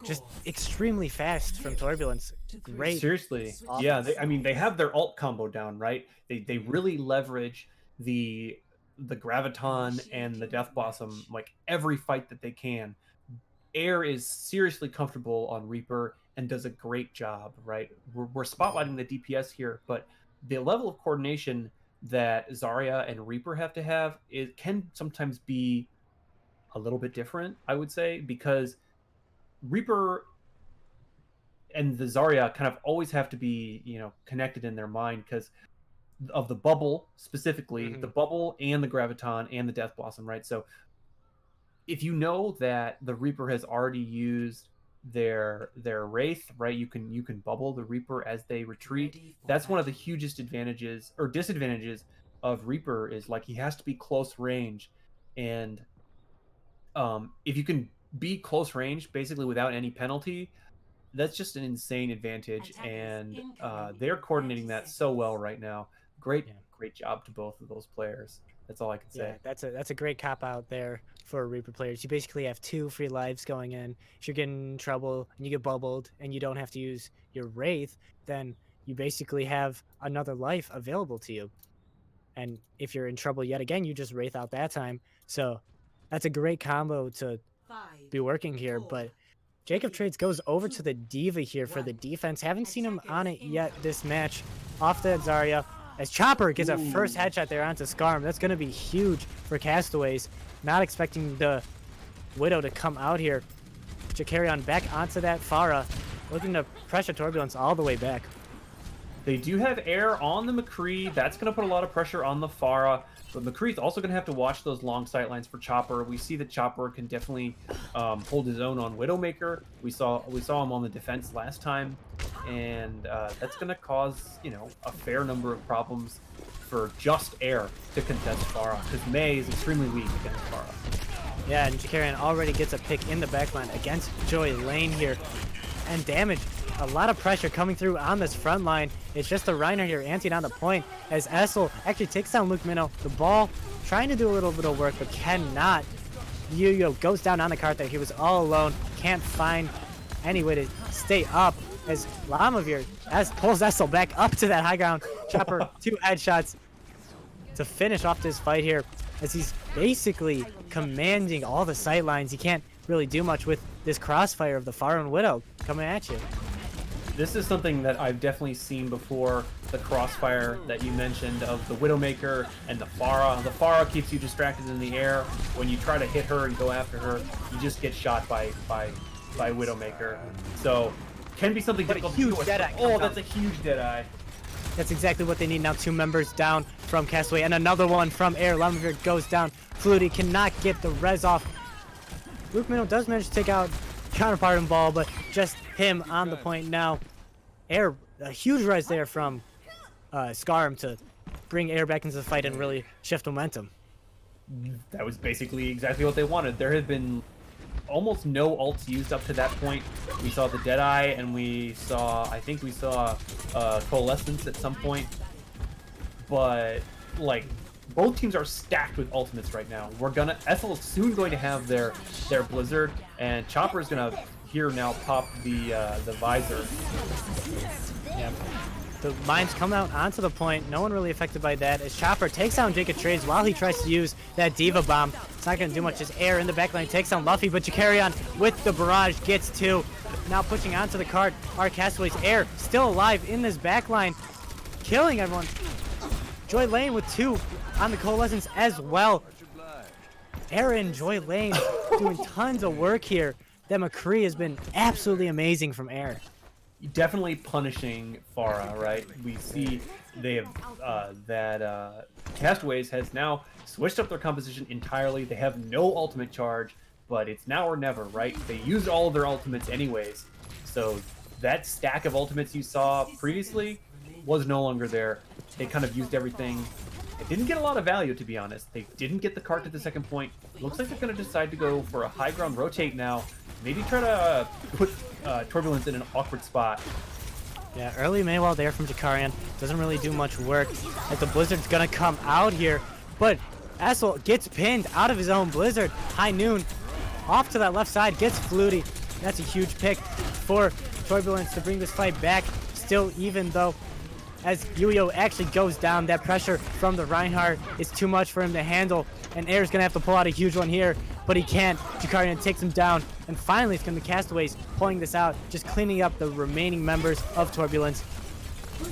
just extremely fast from Turbulence. Great Seriously, yeah. offense. I mean, they have their alt combo down, right? They really leverage the graviton and the death blossom like every fight that they can. Air is seriously comfortable on Reaper and does a great job, right? We're spotlighting the DPS here, but the level of coordination that Zarya and Reaper have to have, it can sometimes be a little bit different, I would say, because Reaper and the Zarya kind of always have to be, connected in their mind because of the bubble specifically, the Hmm. bubble and the graviton and the death blossom, right? So if you know that the Reaper has already used their Wraith, right? You can bubble the Reaper as they retreat. That's one of the hugest advantages or disadvantages of Reaper is like he has to be close range, and if you can be close range basically without any penalty, that's just an insane advantage, and they're coordinating that so well right now. Great, Yeah. great job to both of those players. That's all I can Yeah, say. that's a great cop out there for Reaper players. You basically have 2 free lives going in. If you're getting in trouble and you get bubbled and you don't have to use your Wraith, then you basically have another life available to you. And if you're in trouble yet again, you just Wraith out that time. So that's a great combo to be working here. But Jacob Trades goes over to the Diva here for the defense. Haven't seen him on it yet this match. Off the Zarya. As Chopper gets a first headshot there onto Skarm. That's going to be huge for Castaways. Not expecting the Widow to come out here. Jakarion back onto that Pharah. Looking to pressure Turbulence all the way back. They do have air on the McCree. That's going to put a lot of pressure on the Pharah. But McCree's also going to have to watch those long sight lines for Chopper. We see that Chopper can definitely hold his own on Widowmaker. We saw him on the defense last time, and that's going to cause a fair number of problems for just air to contest Pharah because Mei is extremely weak against Pharah. Yeah, and Jakarion already gets a pick in the backline against Joy Lane here, and damage. A lot of pressure coming through on this front line. It's just the Reiner here anting on the point as Essel actually takes down Luke Minnow. The ball trying to do a little bit of work, but cannot. Yo goes down on the cart there. He was all alone. Can't find any way to stay up as Lamavir pulls Essel back up to that high ground. Chopper 2 headshots to finish off this fight here as he's basically commanding all the sight lines. He can't really do much with this crossfire of the Pharah and Widow coming at you. This is something that I've definitely seen before, the crossfire that you mentioned of the Widowmaker and the Pharah. The Pharah keeps you distracted in the air. When you try to hit her and go after her, you just get shot by Widowmaker. So, can be something difficult to do. Oh, that's a huge Deadeye. That's exactly what they need now. 2 members down from Castaway and another one from Air. Lamavir goes down. Flutie cannot get the res off. Luke Minnow does manage to take out counterpart and ball, but just him on the point now. Air, a huge res there from Skarm to bring Air back into the fight and really shift momentum. That was basically exactly what they wanted. There had been almost no ults used up to that point. We saw the Deadeye, and I think we saw Coalescence at some point. But, like, both teams are stacked with ultimates right now. Essel is soon going to have their Blizzard, and Chopper is going to here now pop the visor. Yeah. The mines come out onto the point. No one really affected by that as Chopper takes down Jacob Trades while he tries to use that Diva Bomb. It's not going to do much as Air in the backline takes down Luffy, but Jakarion with the barrage gets 2. Now pushing onto the card are Castaways. Air still alive in this backline, killing everyone. Joy Lane with 2 on the Coalescence as well. Air and Joy Lane doing tons of work here. That McCree has been absolutely amazing from Air. Definitely punishing Pharah, right? We see they have Castaways has now switched up their composition entirely. They have no ultimate charge, but it's now or never, right? They used all of their ultimates anyways, so that stack of ultimates you saw previously was no longer there. They kind of used everything. It didn't get a lot of value, to be honest. They didn't get the cart to the second point. Looks like they're going to decide to go for a high ground rotate now. Maybe try to put Torbulance in an awkward spot. Yeah, early Maywell there from Jakarion. Doesn't really do much work as the Blizzard's going to come out here. But Assel gets pinned out of his own Blizzard. High Noon off to that left side, gets Flutie. That's a huge pick for Torbulance to bring this fight back. Still even though, as Yuyo actually goes down, that pressure from the Reinhardt is too much for him to handle. And Air's going to have to pull out a huge one here, but he can't. Jakarian takes him down. And finally, it's going to be Castaways pulling this out, just cleaning up the remaining members of Torbulance.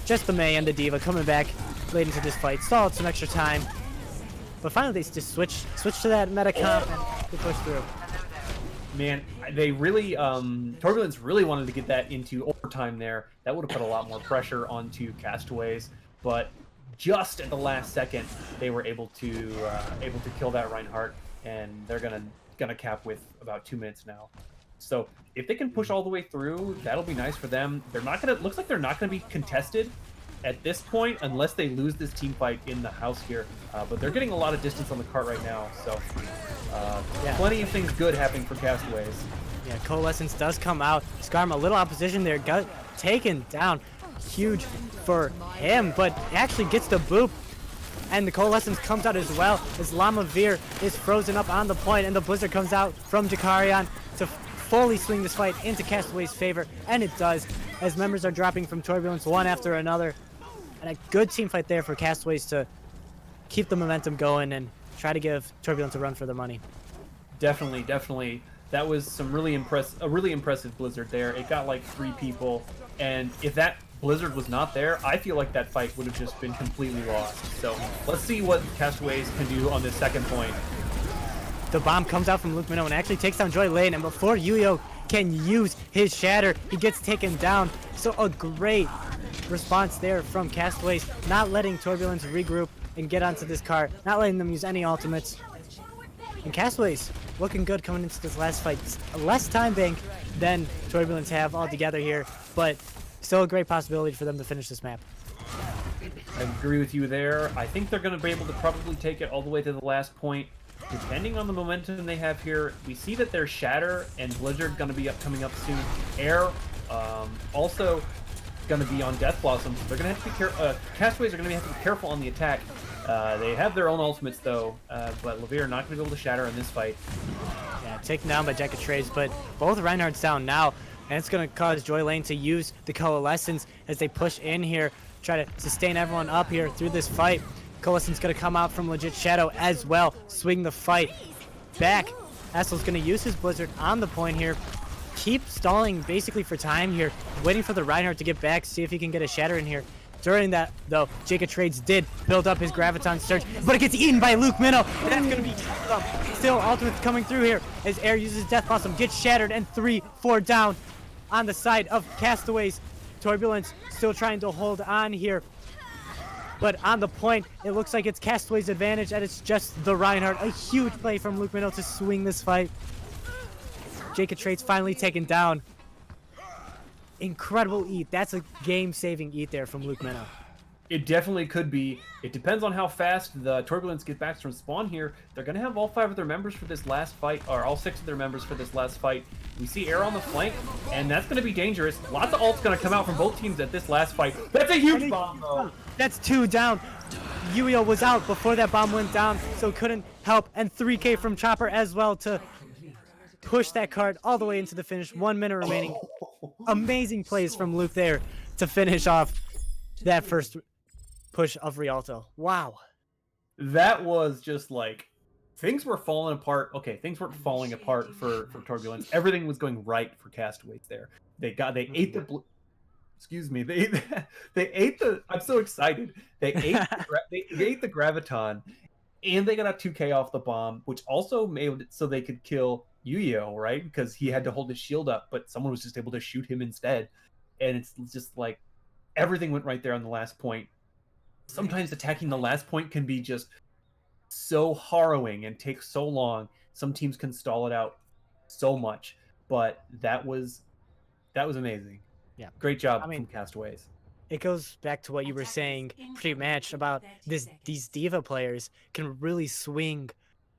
Just the Mei and the D.Va coming back late into this fight. Stalled some extra time. But finally, they just switch to that meta comp and they push through. Man, they really, Torbulance really wanted to get that into overtime there. That would have put a lot more pressure onto Castaways, but just at the last second, they were able to kill that Reinhardt, and they're gonna cap with about 2 minutes now. So if they can push all the way through, that'll be nice for them. They're not gonna, looks like they're not gonna be contested at this point unless they lose this team fight in the house here, but they're getting a lot of distance on the cart right now, so yeah. Plenty of things good happening for Castaways. Yeah, Coalescence does come out. Skarm, a little opposition there, got taken down. Huge for him, but actually gets the boop. And the Coalescence comes out as well as Lamavir is frozen up on the point, and the Blizzard comes out from Jakarian to fully swing this fight into Castaways' favor, and it does, as members are dropping from Torbulance one after another. And a good team fight there for Castaways to keep the momentum going and try to give Torbulance a run for their money. Definitely, definitely. That was some really impressive Blizzard there. It got like 3 people, and if that Blizzard was not there, I feel like that fight would have just been completely lost. So let's see what Castaways can do on this second point. The bomb comes out from Luke Minnow and actually takes down Joy Lane, and before Yuyo can use his shatter, he gets taken down. So a great response there from Castaways, not letting Torbulance regroup and get onto this cart, not letting them use any ultimates. And Castaways looking good coming into this last fight. Less time bank than Torbulance have altogether here, but still a great possibility for them to finish this map. I agree with you there. I think they're going to be able to probably take it all the way to the last point. Depending on the momentum they have here, we see that there's Shatter and Blizzard going to be coming up soon. Air also going to be on Death Blossom, so they're going to have to be careful. Castaways are going to have to be careful on the attack. They have their own ultimates though, but Levere not going to be able to shatter in this fight. Yeah, taken down by Castaways, but both Reinhardt's down now, and it's going to cause Joy Lane to use the Coalescence as they push in here, try to sustain everyone up here through this fight. Coalescence going to come out from legit Shadow as well, swing the fight back. Assel's going to use his Blizzard on the point here, keep stalling basically for time here, waiting for the Reinhardt to get back, see if he can get a Shatter in here. During that, though, Jacob Trades did build up his Graviton Surge, but it gets eaten by Luke Minnow, and that's going to be still ultimates coming through here as Air uses Death Blossom, gets shattered, and 3-4 down on the side of Castaways. Torbulance still trying to hold on here, but on the point, it looks like it's Castaways' advantage, and it's just the Reinhardt. A huge play from Luke Minnow to swing this fight. Jacob Trades finally taken down. Incredible eat. That's a game-saving eat there from Luke Minnow. It definitely could be. It depends on how fast the Torbulance get back from spawn here. They're going to have all 5 of their members for this last fight, or all 6 of their members for this last fight. We see Air on the flank, and that's going to be dangerous. Lots of ults going to come out from both teams at this last fight. That's a huge bomb, though. That's 2 down. Yuio was out before that bomb went down, so couldn't help. And 3K from Chopper as well to push that card all the way into the finish. 1 minute remaining. Amazing plays from Luke there to finish off that first push of Rialto. Wow. That was just like, things were falling apart. Okay, things weren't falling apart for Torbulance. Everything was going right for Castaways there. They ate the excuse me. They ate the, I'm so excited. They ate the Graviton, and they got a 2K off the bomb, which also made it so they could kill Yuyo, right? Because he had to hold his shield up, but someone was just able to shoot him instead. And it's just like everything went right there on the last point. Sometimes attacking the last point can be just so harrowing and take so long. Some teams can stall it out so much, but that was amazing. Yeah, great job from Castaways. It goes back to what you were saying pre-match about these D.Va players can really swing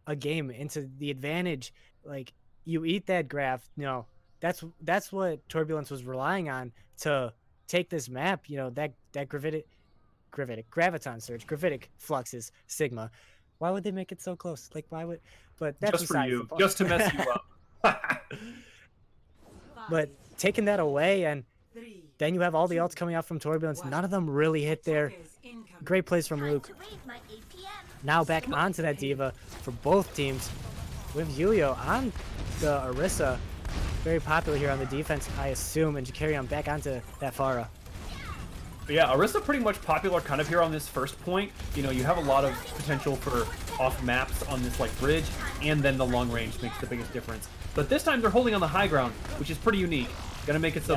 a game into the advantage. Like, you eat that graph, you know, that's what was relying on to take this map. You know, that Graviton Surge, Gravitic Fluxes, Sigma. Why would they make it so close? Like, why would? But that's Just for besides the you, point. just to mess you up. But taking that away, and then you have all the ults coming out from Torbulance. None of them really hit there. Great plays from Luke. Now back onto that Diva for both teams with Yuyo on the Orisa. Very popular here on the defense, I assume, and Jakarion back onto that Pharah. But yeah, Orisa pretty much popular kind of here on this first point. You know, you have a lot of potential for off maps on this like bridge, and then the long range makes the biggest difference. But this time they're holding on the high ground, which is pretty unique. Gonna make it so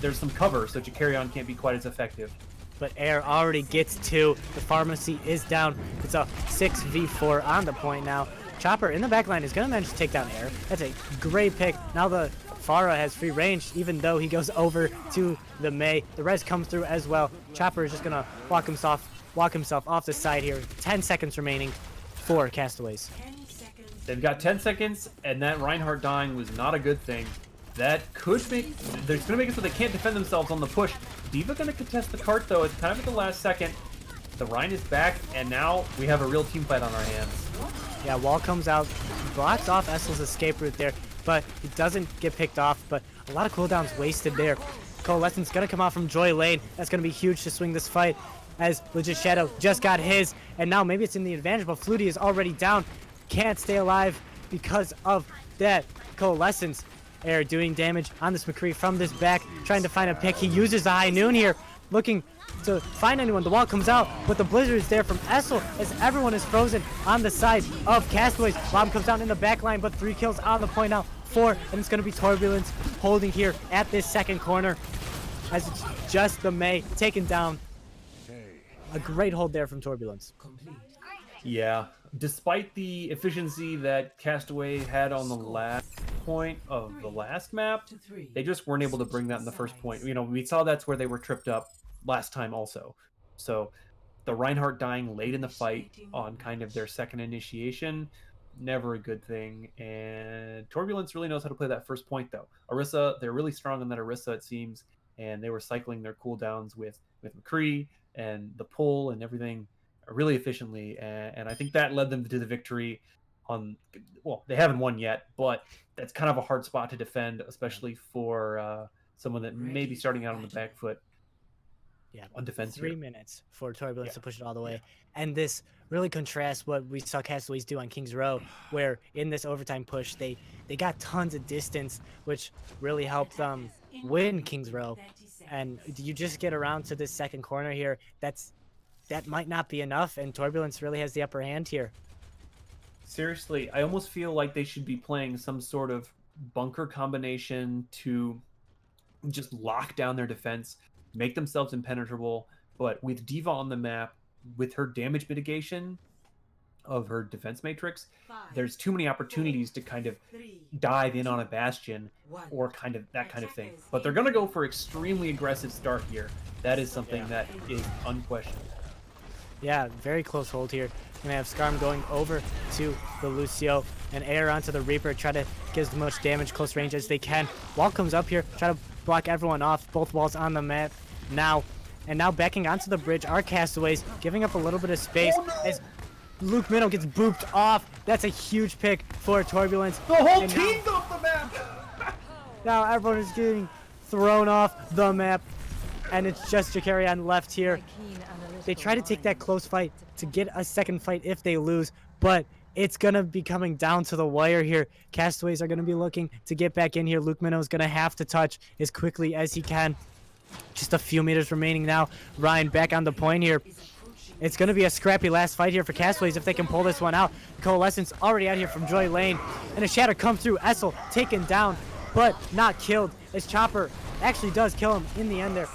there's some cover, so Jakarion can't be quite as effective. But Air already gets two. The pharmacy is down. It's a 6v4 on the point now. Chopper in the back line is going to manage to take down Air. That's a great pick. Now the Pharah has free range, even though he goes over to the Mei. The res comes through as well. Chopper is just going to walk himself off the side here. 10 seconds remaining for Castaways. They've got 10 seconds, and that Reinhardt dying was not a good thing. That could make... They're going to make it so they can't defend themselves on the push. Diva going to contest the cart, though. It's kind of at the last second. The Rein is back, and now we have a real team fight on our hands. Yeah, wall comes out, blocks off Essel's escape route there, but he doesn't get picked off, but a lot of cooldowns wasted there. Coalescence going to come out from Joy Lane. That's going to be huge to swing this fight, as Legit Shadow just got his, and now maybe it's in the advantage, but Flutie is already down. Can't stay alive because of that. Coalescence. Air doing damage on this McCree from this back, trying to find a pick. He uses the High Noon here, looking to find anyone. The wall comes out, but the blizzard is there from Essel as everyone is frozen on the side of Castaways. Bomb comes down in the back line, but 3 kills on the point now. 4, and it's going to be Torbulance holding here at this second corner as it's just the Mei taken down. A great hold there from Torbulance. Yeah, despite the efficiency that Castaway had on the last point of the last map, they just weren't able to bring that in the first point. You know, we saw that's where they were tripped up last time also. So the Reinhardt dying late in the fight on kind of their second initiation, never a good thing. And Torbulance really knows how to play that first point though. Orisa, they're really strong on that Orisa it seems, and they were cycling their cooldowns with McCree and the pull and everything really efficiently, and I think that led them to the victory on, well, they haven't won yet, but that's kind of a hard spot to defend, especially for someone that may be starting out on the back foot. Yeah, on defense. 3 minutes for Torbulance to push it all the way. And this really contrasts what we saw Castaways do on King's Row, where in this overtime push, they got tons of distance, which really helped them win King's Row. And you just get around to this second corner here, that might not be enough, and Torbulance really has the upper hand here. Seriously, I almost feel like they should be playing some sort of bunker combination to just lock down their defense, make themselves impenetrable. But with Diva on the map, with her damage mitigation of her defense matrix, there's too many opportunities to kind of dive in on a bastion or kind of that kind of thing. But they're going to go for extremely aggressive start here. That is something that is unquestioned. Yeah, very close hold here. Gonna have Skarm going over to the Lucio and Air onto the Reaper, try to get as much damage close range as they can. Wall comes up here, try to block everyone off. Both walls on the map now. And now backing onto the bridge are Castaways, giving up a little bit of space as Luke Minnow gets booped off. That's a huge pick for Torbulance. The whole team's off the map! Now everyone is getting thrown off the map, and it's just Jakarion left here. They try to take that close fight to get a second fight if they lose, but it's going to be coming down to the wire here. Castaways are going to be looking to get back in here. Luke Minnow is going to have to touch as quickly as he can. Just a few meters remaining now. Ryan back on the point here. It's going to be a scrappy last fight here for Castaways if they can pull this one out. Coalescence already out here from Joy Lane, and a shatter comes through. Essel taken down, but not killed, as Chopper actually does kill him in the end there.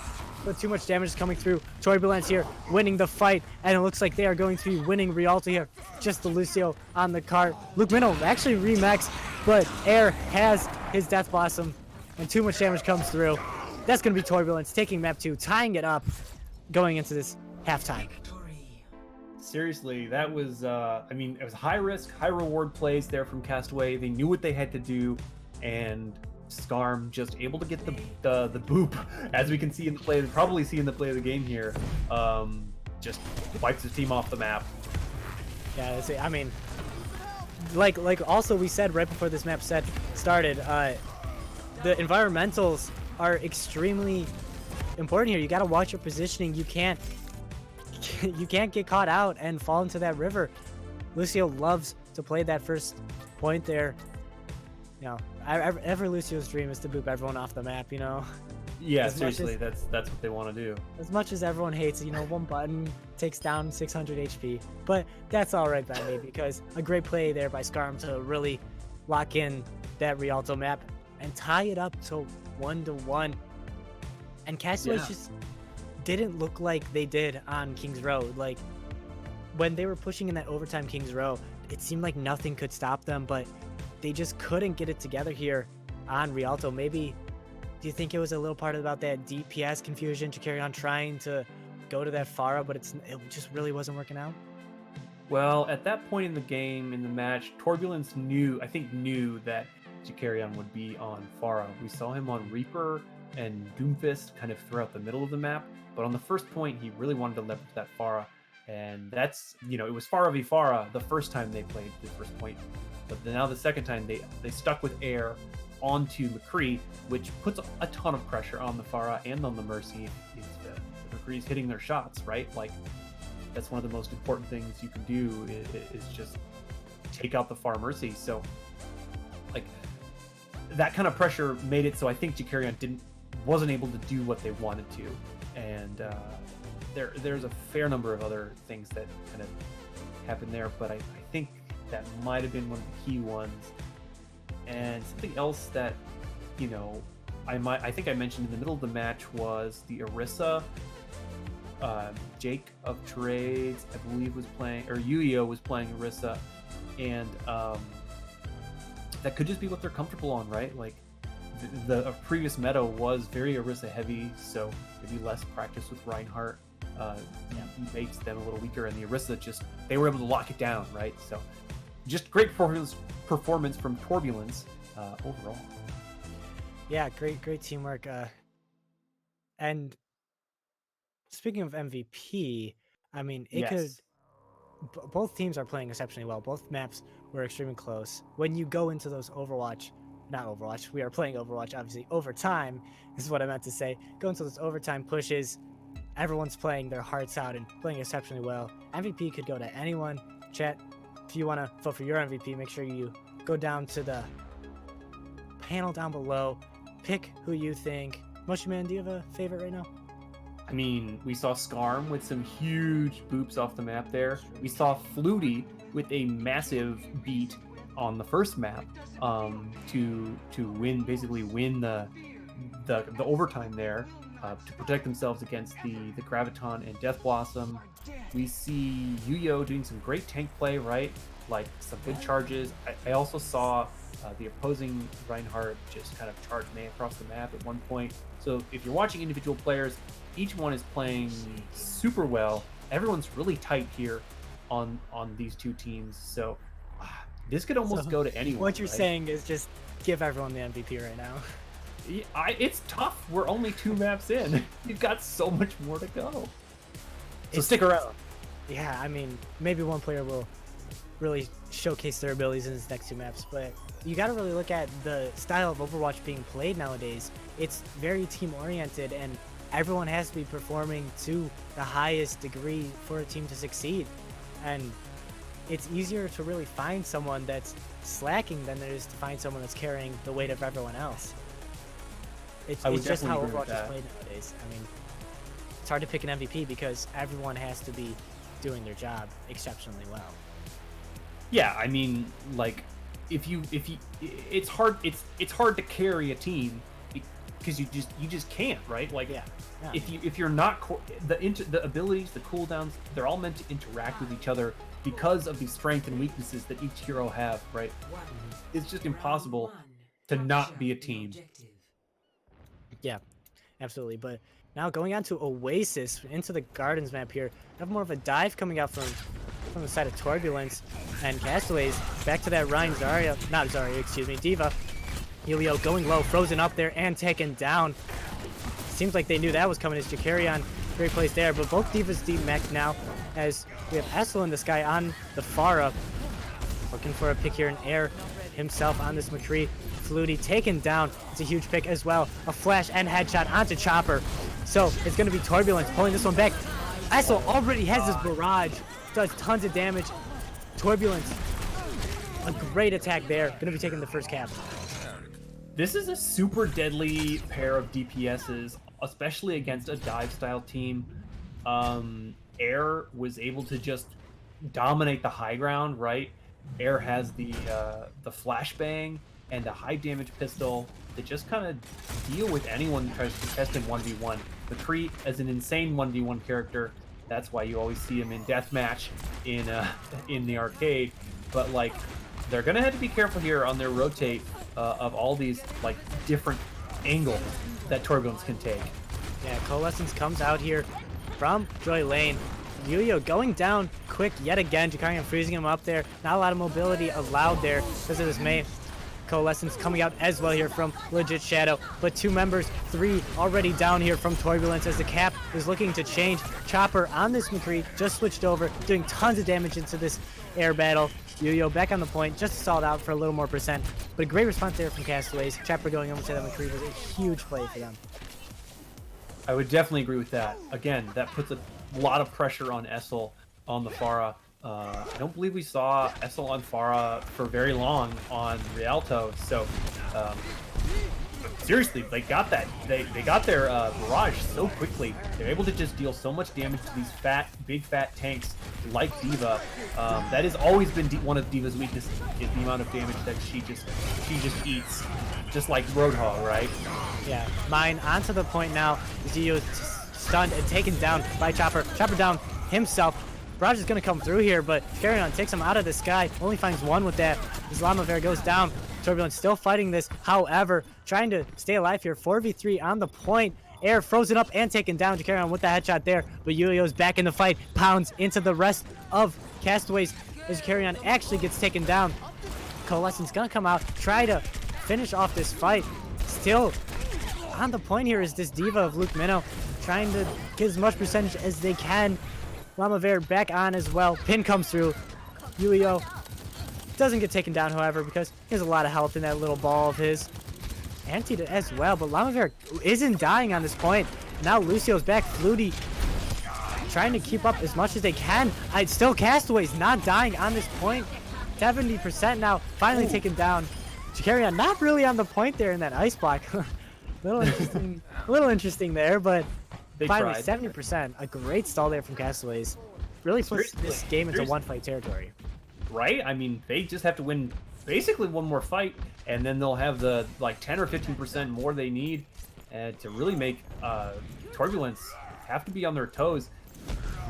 But too much damage is coming through. Torbulance here winning the fight, and it looks like they are going to be winning Rialto here. Just the Lucio on the cart. Luke Minnow actually remixed, but Air has his Death Blossom, and too much damage comes through. That's going to be Torbulance taking map 2, tying it up going into this halftime. Seriously, that was, I mean, it was high risk, high reward plays there from Castaway. They knew what they had to do, and Skarm just able to get the boop, as we can see in the play, probably see in the play of the game here. Just wipes his team off the map. Yeah, I mean, like also we said right before this map set started, the environmentals are extremely important here. You got to watch your positioning. You can't get caught out and fall into that river. Lucio loves to play that first point there. You know, every Lucio's dream is to boop everyone off the map, you know. Yeah, seriously, that's what they want to do. As much as everyone hates, you know, one button takes down 600 HP. But that's all right by me, because a great play there by Scarm to really lock in that Rialto map and tie it up to 1-1. And Castaways just didn't look like they did on King's Row. Like, when they were pushing in that overtime King's Row, it seemed like nothing could stop them, but they just couldn't get it together here on Rialto. Maybe, do you think it was a little part about that DPS confusion to carry on trying to go to that Pharah, but it just really wasn't working out? Well, at that point in the game, in the match, Torbulance knew that Jakarion would be on Pharah. We saw him on Reaper and Doomfist kind of throughout the middle of the map, but on the first point, he really wanted to leverage that Pharah, and that's, you know, it was Pharah v Pharah the first time they played the first point, but now the second time they stuck with air onto McCree, which puts a ton of pressure on the Pharah and on the Mercy if McCree's hitting their shots, right? Like, that's one of the most important things you can do is just take out the Pharah Mercy. So, like, that kind of pressure made it so I think Jakarion wasn't able to do what they wanted to, and there's a fair number of other things that kind of happened there, but I think that might have been one of the key ones. And something else that, you know, I think I mentioned in the middle of the match was the Orisa. Jake of Trades, I believe, was playing, or Yuyo was playing Orisa, and that could just be what they're comfortable on, right? Like, the previous meta was very Orisa heavy, so maybe less practice with Reinhardt makes them a little weaker, and the Orisa they were able to lock it down, right? So just great performance from Torbulance overall. Yeah, great teamwork. And speaking of MVP, I mean, both teams are playing exceptionally well. Both maps were extremely close. When you go into those we are playing Overwatch, obviously, overtime, is what I meant to say. Go into those overtime pushes, everyone's playing their hearts out and playing exceptionally well. MVP could go to anyone. Chat, if you want to vote for your MVP, make sure you go down to the panel down below, pick who you think. Moshi Man, do you have a favorite right now? I mean, we saw Scarm with some huge boops off the map there. We saw Flutie with a massive beat on the first map to basically win the overtime there to protect themselves against the Graviton and Death Blossom. We see Yuyo doing some great tank play, right? Like some good charges. I also saw the opposing Reinhardt just kind of charge Mei across the map at one point. So if you're watching individual players, each one is playing super well. Everyone's really tight here on these two teams. So this could almost go to anyone. What you're saying is just give everyone the MVP right now. It's tough. We're only 2 maps in. You've got so much more to go. So stick around. Yeah, I mean, maybe one player will really showcase their abilities in his next 2 maps, but you got to really look at the style of Overwatch being played nowadays. It's very team-oriented, and everyone has to be performing to the highest degree for a team to succeed. And it's easier to really find someone that's slacking than it is to find someone that's carrying the weight of everyone else. It's just how Overwatch is played nowadays. I mean, it's hard to pick an MVP because everyone has to be doing their job exceptionally well. Yeah, I mean, like, if you it's hard to carry a team because you just can't, right? Like, if you're not the abilities, the cooldowns, they're all meant to interact with each other because of the strength and weaknesses that each hero have, right? It's just impossible to not be a team. Yeah, absolutely. But now going on to Oasis into the Gardens map here, we have more of a dive coming out from the side of Torbulance and Castaways. Back to that Ryan Diva. Helio going low, frozen up there and taken down. Seems like they knew that was coming as Jakarion Great place there, but both Divas deep mech now as we have Essel in the sky on the Pharah. Looking for a pick here in air himself on this McCree. Flutie taken down. It's a huge pick as well. A flash and headshot onto Chopper. So it's going to be Torbulance pulling this one back. Essel already has this barrage. Does tons of damage. Torbulance, a great attack there. Going to be taking the first cap. This is a super deadly pair of DPSs, especially against a dive style team. Air was able to just dominate the high ground, right? Air has the flashbang and a high damage pistol that just kind of deal with anyone that tries to contest in 1v1. McCree as an insane 1v1 character. That's why you always see him in deathmatch in the arcade. But like, they're gonna have to be careful here on their rotate of all these like different angles that Torbulance can take. Yeah, Coalescence comes out here from Joy Lane. Yuyo going down quick yet again. Jakarian freezing him up there. Not a lot of mobility allowed there because of this May. Coalescence coming out as well here from Legit Shadow. But 2 members, 3 already down here from Torbulance as the cap is looking to change. Chopper on this McCree just switched over, doing tons of damage into this air battle. Yuyo back on the point, just stalled out for a little more percent. But a great response there from Castaways. Chopper going over to that McCree was a huge play for them. I would definitely agree with that. Again, that puts a lot of pressure on Essel on the Pharah. I don't believe we saw Essel on Pharah for very long on Rialto. So seriously, they got that. They got their barrage so quickly. They're able to just deal so much damage to these big fat tanks like D.Va. That has always been one of D.Va's weaknesses, is the amount of damage that she just eats, just like Roadhog, right? Yeah, mine onto the point now. Zio stunned and taken down by Chopper. Chopper down himself. Barrage is going to come through here, but Carrion takes him out of the sky. Only finds one with that. Islamavir goes down. Turbulence still fighting this. However, trying to stay alive here. 4v3 on the point. Air frozen up and taken down to Carrion with the headshot there. But Yuyo's back in the fight. Pounds into the rest of Castaways as Carrion actually gets taken down. Coalescence going to come out, try to finish off this fight. Still on the point here is this D.Va of Luke Minnow, trying to get as much percentage as they can. Lamavir back on as well. Pin comes through. Yuyo doesn't get taken down, however, because he has a lot of health in that little ball of his. Anti as well, but Lamavir isn't dying on this point. Now Lucio's back. Flutie trying to keep up as much as they can. Still Castaways not dying on this point. 70% now. Finally taken down. Jakarian not really on the point there in that ice block. little interesting there, but They finally tried. 70%. A great stall there from Castaways. Really puts this game into one-fight territory. Right? I mean, they just have to win basically one more fight, and then they'll have the like 10 or 15% more they need to really make Turbulence have to be on their toes.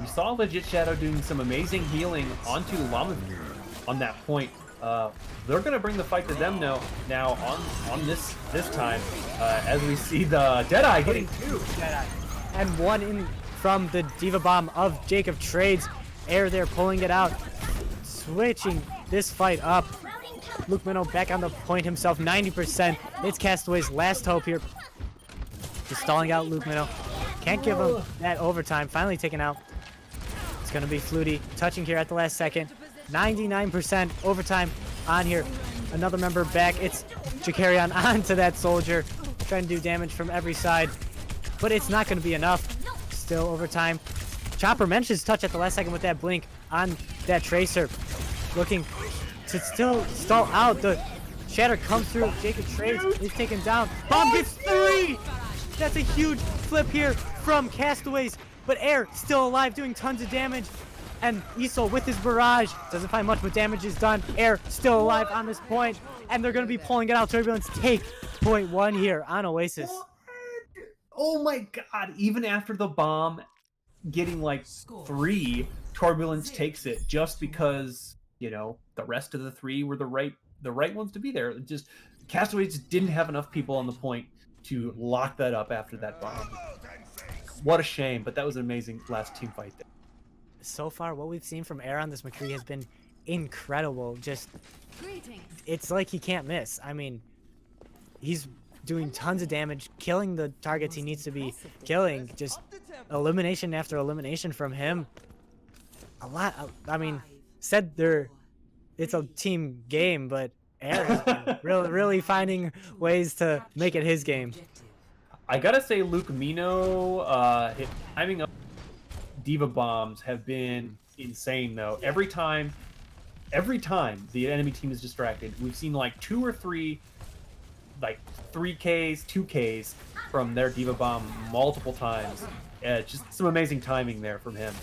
We saw Legit Shadow doing some amazing healing onto Llama on that point. They're going to bring the fight to them now on this time as we see the Deadeye getting 2. Deadeye. And 1 in from the D.Va Bomb of Jacob Trades. Air there pulling it out. Switching this fight up. Luke Minnow back on the point himself. 90%. It's Castaway's last hope here. Just stalling out Luke Minnow. Can't give him that overtime. Finally taken out. It's going to be Flutie touching here at the last second. 99% overtime on here. Another member back. It's Jakarian onto that soldier. Trying to do damage from every side. But it's not going to be enough. Still overtime. Chopper mentions touch at the last second with that blink on that Tracer. Looking to still stall out. The Shatter comes through. Jacob Trades is taken down. Bomb gets 3! That's a huge flip here from Castaways. But Air still alive, doing tons of damage. And Isol with his barrage doesn't find much, but damage is done. Air still alive on this point. And they're going to be pulling it out. Turbulence take point 1 here on Oasis. Oh my god, even after the bomb getting like 3, Turbulence takes it just because, you know, the rest of the 3 were the right ones to be there. Just Castaways just didn't have enough people on the point to lock that up after that bomb. What a shame, but that was an amazing last team fight there. So far, what we've seen from Air on this McCree has been incredible. Just, it's like he can't miss. I mean, he's doing tons of damage, killing the targets he needs to be killing. Just elimination after elimination from him. A lot. I mean, said it's a team game, but Air has been really finding ways to make it his game. I gotta say, Luke Mino, his timing of Diva bombs have been insane though. Every time the enemy team is distracted, we've seen like 2 or 3, like 3Ks, 2Ks from their Diva bomb multiple times. Just some amazing timing there from him.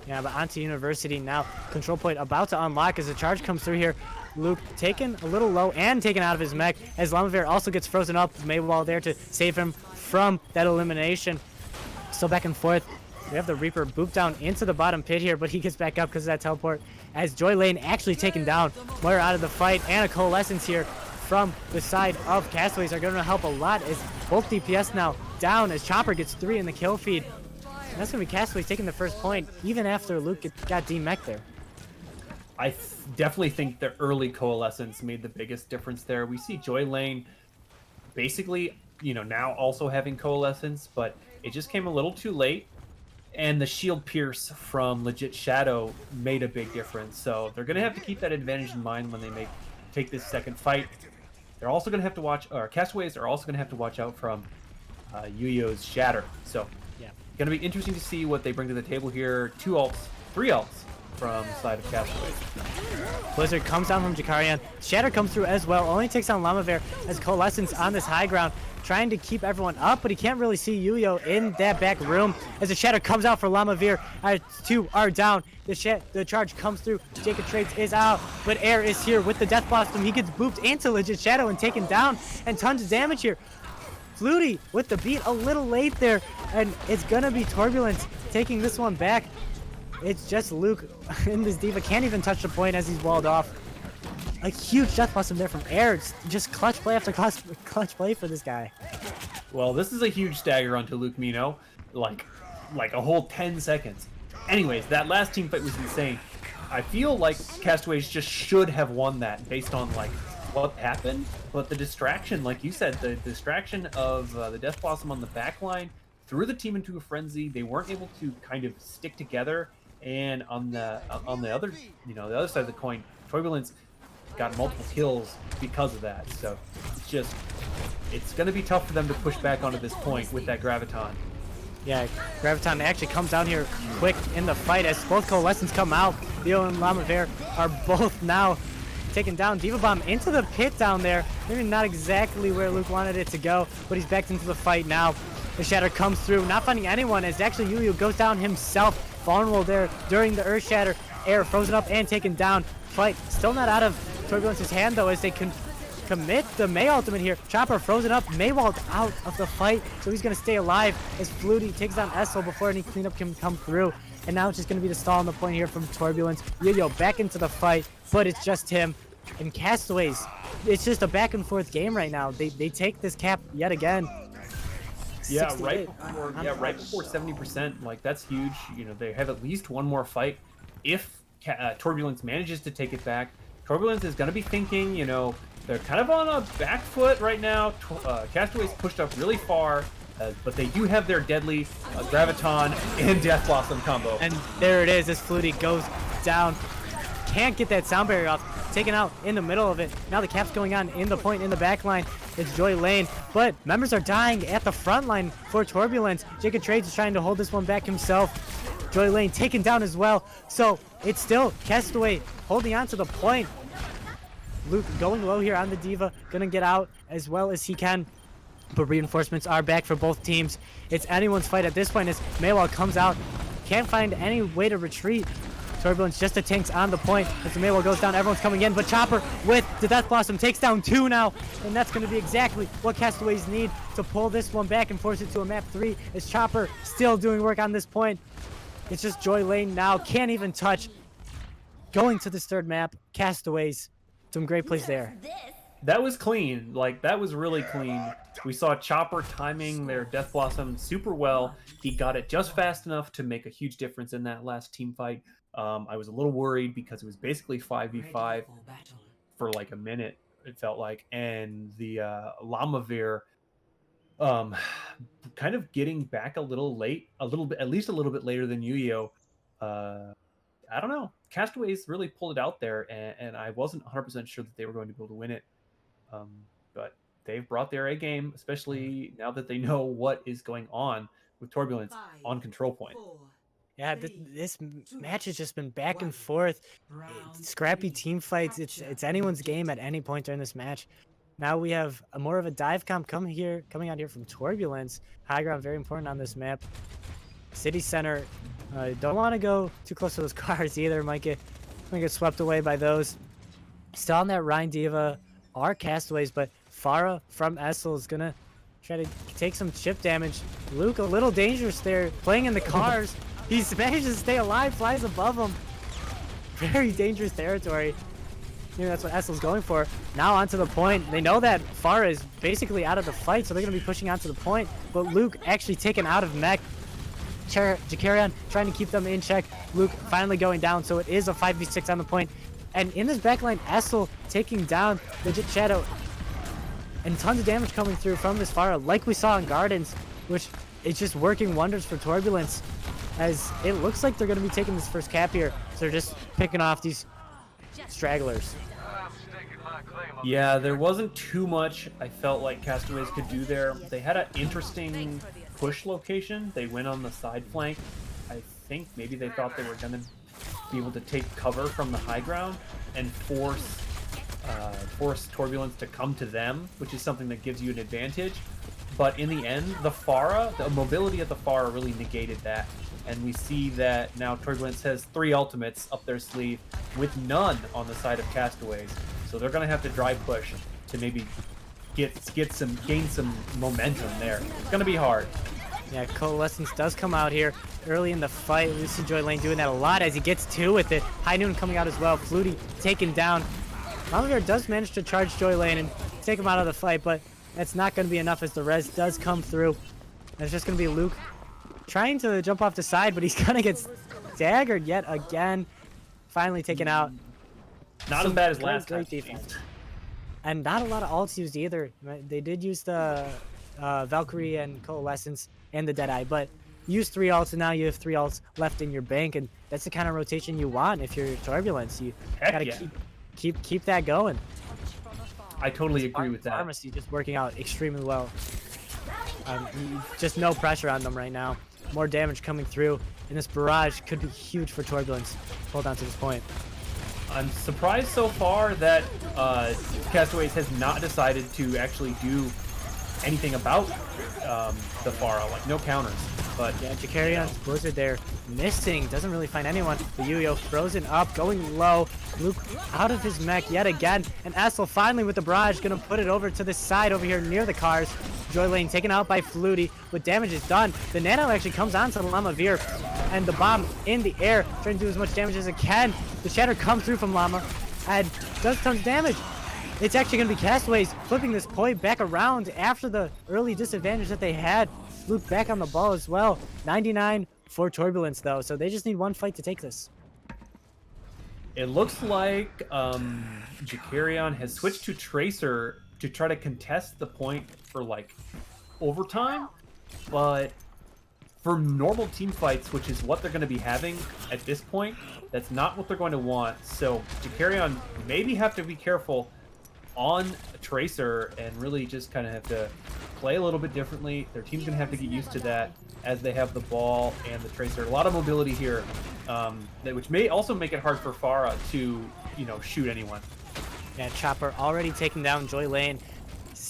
Yeah, but onto University now. Control point about to unlock as the charge comes through here. Luke taken a little low and taken out of his mech as Lamavir also gets frozen up. Maywall there to save him from that elimination. Still back and forth. We have the Reaper boop down into the bottom pit here, but he gets back up because of that teleport. As Joy Lane actually taken down. Moira out of the fight, and a Coalescence here from the side of Castaways are going to help a lot as both DPS now down as Chopper gets 3 in the kill feed. And that's going to be Castaways taking the first point, even after Luke got demech there. I definitely think the early Coalescence made the biggest difference there. We see Joy Lane basically, now also having Coalescence, but it just came a little too late. And the shield pierce from Legit Shadow made a big difference. So they're going to have to keep that advantage in mind when they take this second fight. They're also going to have to watch, or Castaways are also going to have to watch out from Yuyo's Shatter. So yeah, going to be interesting to see what they bring to the table here. 2 ults, 3 ults from the side of Castaways. Blizzard comes down from Jakarian. Shatter comes through as well. Only takes down Lamavir as Coalescence on this high ground, trying to keep everyone up, but he can't really see Yuyo in that back room as the Shatter comes out for Lamavir. 2 are down. The charge comes through. Jacob Trades is out, but Air is here with the Death Blossom. He gets booped into Legit Shadow and taken down, and tons of damage here. Flutie with the beat a little late there, and it's gonna be Torbulance taking this one back. It's just Luke in this Diva. Can't even touch the point as he's walled off. A huge Death Blossom there from Air. It's just clutch play after clutch play for this guy. Well, this is a huge stagger onto Luke Mino. Like a whole 10 seconds. Anyways, that last team fight was insane. I feel like Castaways just should have won that based on what happened. But the distraction, like you said, the distraction of the Death Blossom on the back line threw the team into a frenzy. They weren't able to kind of stick together. And on the other, the other side of the coin, Torbulance got multiple kills because of that. So it's going to be tough for them to push back onto this point with that Graviton. Yeah, Graviton actually comes down here quick in the fight as both Coalescence come out. Leo and Lamavir are both now taking down Diva Bomb into the pit down there. Maybe not exactly where Luke wanted it to go, but he's backed into the fight now. The Shatter comes through, not finding anyone as actually Yuyu goes down himself. Vulnerable there during the Earth Shatter. Air frozen up and taken down. Fight still not out of Turbulence's hand though as they can commit the May ultimate here. Chopper frozen up, Maywald out of the fight, so he's going to stay alive as Flutie takes down Essel before any cleanup can come through. And now it's just going to be the stall on the point here from Torbulance. Yo-Yo back into the fight, but it's just him. And Castaways, it's just a back and forth game right now. They take this cap yet again. Yeah, right before 70%. Like, that's huge. They have at least one more fight. If Torbulance manages to take it back, Torbulance is going to be thinking, they're kind of on a back foot right now. Castaways pushed up really far, but they do have their deadly Graviton and Death Blossom combo. And there it is as Flutie goes down. Can't get that sound barrier off. Taken out in the middle of it. Now the cap's going on in the point in the back line. It's Joy Lane, but members are dying at the front line for Torbulance. Jacob Trades is trying to hold this one back himself. Joy Lane taken down as well. So it's still Castaway holding on to the point. Luke going low here on the Diva, gonna get out as well as he can. But reinforcements are back for both teams. It's anyone's fight at this point as Maywall comes out. Can't find any way to retreat. Turbulence just the tanks on the point. As the Maywall goes down, everyone's coming in, but Chopper with the Death Blossom takes down 2 now, and that's going to be exactly what Castaways need to pull this one back and force it to a map 3. As Chopper still doing work on this point. It's just Joy Lane now, can't even touch. Going to this third map, Castaways. Some great plays there. That was clean. That was really clean. We saw Chopper timing their Death Blossom super well. He got it just fast enough to make a huge difference in that last team fight. I was a little worried because it was basically 5v5 for a minute, it felt like. And the Lamavir kind of getting back a little late, a little bit, at least a little bit later than Yu-Gi-Oh. I don't know. Castaways really pulled it out there, and I wasn't 100% sure that they were going to be able to win it. Um, but they've brought their A game, especially now that they know what is going on with Torbulance on control point. Yeah, this match has just been back and forth, scrappy team fights. It's anyone's game at any point during this match. Now we have more of a dive comp coming out here from Torbulance. High ground, very important on this map. City center, don't want to go too close to those cars either. Might get swept away by those. Still on that Rhine Diva are Castaways, but Farah from Essel is gonna try to take some chip damage. Luke a little dangerous there, playing in the cars. He's managed to stay alive, flies above him. Very dangerous territory. Maybe that's what Essel's going for. Now onto the point. They know that Farah is basically out of the fight, so they're going to be pushing onto the point. But Luke actually taken out of mech. Jakarion trying to keep them in check. Luke finally going down, so it is a 5v6 on the point. And in this backline, Essel taking down the Jit Shadow. And tons of damage coming through from this Farah, like we saw in Gardens, which is just working wonders for Torbulance, as it looks like they're going to be taking this first cap here. So they're just picking off these stragglers. Yeah, there wasn't too much I felt like Castaways could do there. They had an interesting push location. They went on the side flank. I think maybe they thought they were going to be able to take cover from the high ground and force Torbulance to come to them, which is something that gives you an advantage. But in the end, the mobility of the Farah really negated that. And we see that now Torbulance has 3 ultimates up their sleeve with none on the side of Castaways. So they're going to have to dry push to maybe gain some momentum there. It's going to be hard. Yeah, Coalescence does come out here early in the fight. We see Joy Lane doing that a lot as he gets 2 with it. High Noon coming out as well. Flutie taken down. Malagir does manage to charge Joy Lane and take him out of the fight, but that's not going to be enough as the res does come through. And it's just going to be Luke trying to jump off the side, but he's going to get daggered yet again. Finally taken out. Not as bad as last time. Great defense. And not a lot of ults used either. They did use the Valkyrie and Coalescence and the Deadeye, but use 3 ults, and now you have 3 ults left in your bank, and that's the kind of rotation you want if you're Torbulance. You gotta keep that going. I totally agree with that. Pharmacy just working out extremely well. Just no pressure on them right now. More damage coming through, and this barrage could be huge for Torbulance. Hold on to this point. I'm surprised so far that Castaways has not decided to actually do anything about the Farah, like no counters. But yeah, Jacarion's Blizzard there, missing, doesn't really find anyone. The Yu-Gi-Oh frozen up, going low. Luke out of his mech yet again, and Essel finally with the barrage gonna put it over to the side over here near the cars. Joy Lane taken out by Flutie, but damage is done. The Nano actually comes onto the Llama Veer, and the bomb in the air, trying to do as much damage as it can. The Shatter comes through from Llama, and does tons of damage. It's actually going to be Castaways flipping this point back around after the early disadvantage that they had. Luke back on the ball as well. 99 for Torbulance, though, so they just need 1 fight to take this. It looks like Jakarion has switched to Tracer to try to contest the point for, like, overtime, but for normal team fights, which is what they're going to be having at this point, that's not what they're going to want. So Jakarion maybe have to be careful on Tracer and really just kind of have to play a little bit differently. Their team's going to have to get used to that as they have the ball and the Tracer. A lot of mobility here, which may also make it hard for Farah to, shoot anyone. Yeah, Chopper already taking down Joy Lane.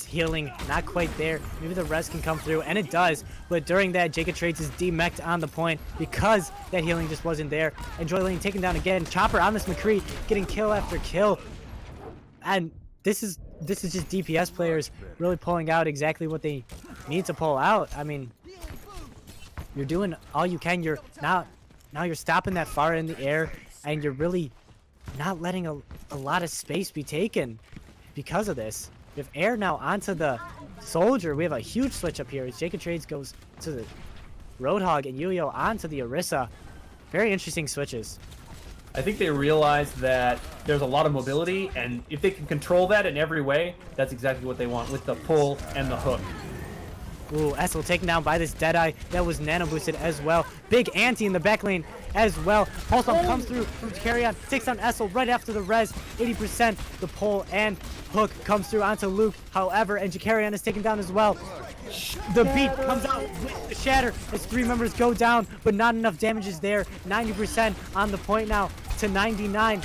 Healing not quite there. Maybe the res can come through, and it does. But during that, Jacob Trades is demeched on the point because that healing just wasn't there. And Joy Lane taken down again. Chopper on this McCree, getting kill after kill. And this is just DPS players really pulling out exactly what they need to pull out. I mean, you're doing all you can. You're now you're stopping that far in the air, and you're really not letting a lot of space be taken because of this. We have air now onto the Soldier. We have a huge switch up here as Jacob Trades goes to the Roadhog and Yu-Gi-Oh onto the Orisa. Very interesting switches. I think they realize that there's a lot of mobility, and if they can control that in every way, that's exactly what they want with the pull and the hook. Ooh, Essel taken down by this Deadeye that was nano boosted as well. Big anti in the back lane as well. Pulse Bomb comes through from Carrion, takes down Essel right after the res. 80%. The pull and hook comes through onto Luke. However, and Jakarian is taken down as well. The beat comes out with the shatter as 3 members go down, but not enough damage is there. 90% on the point now to 99.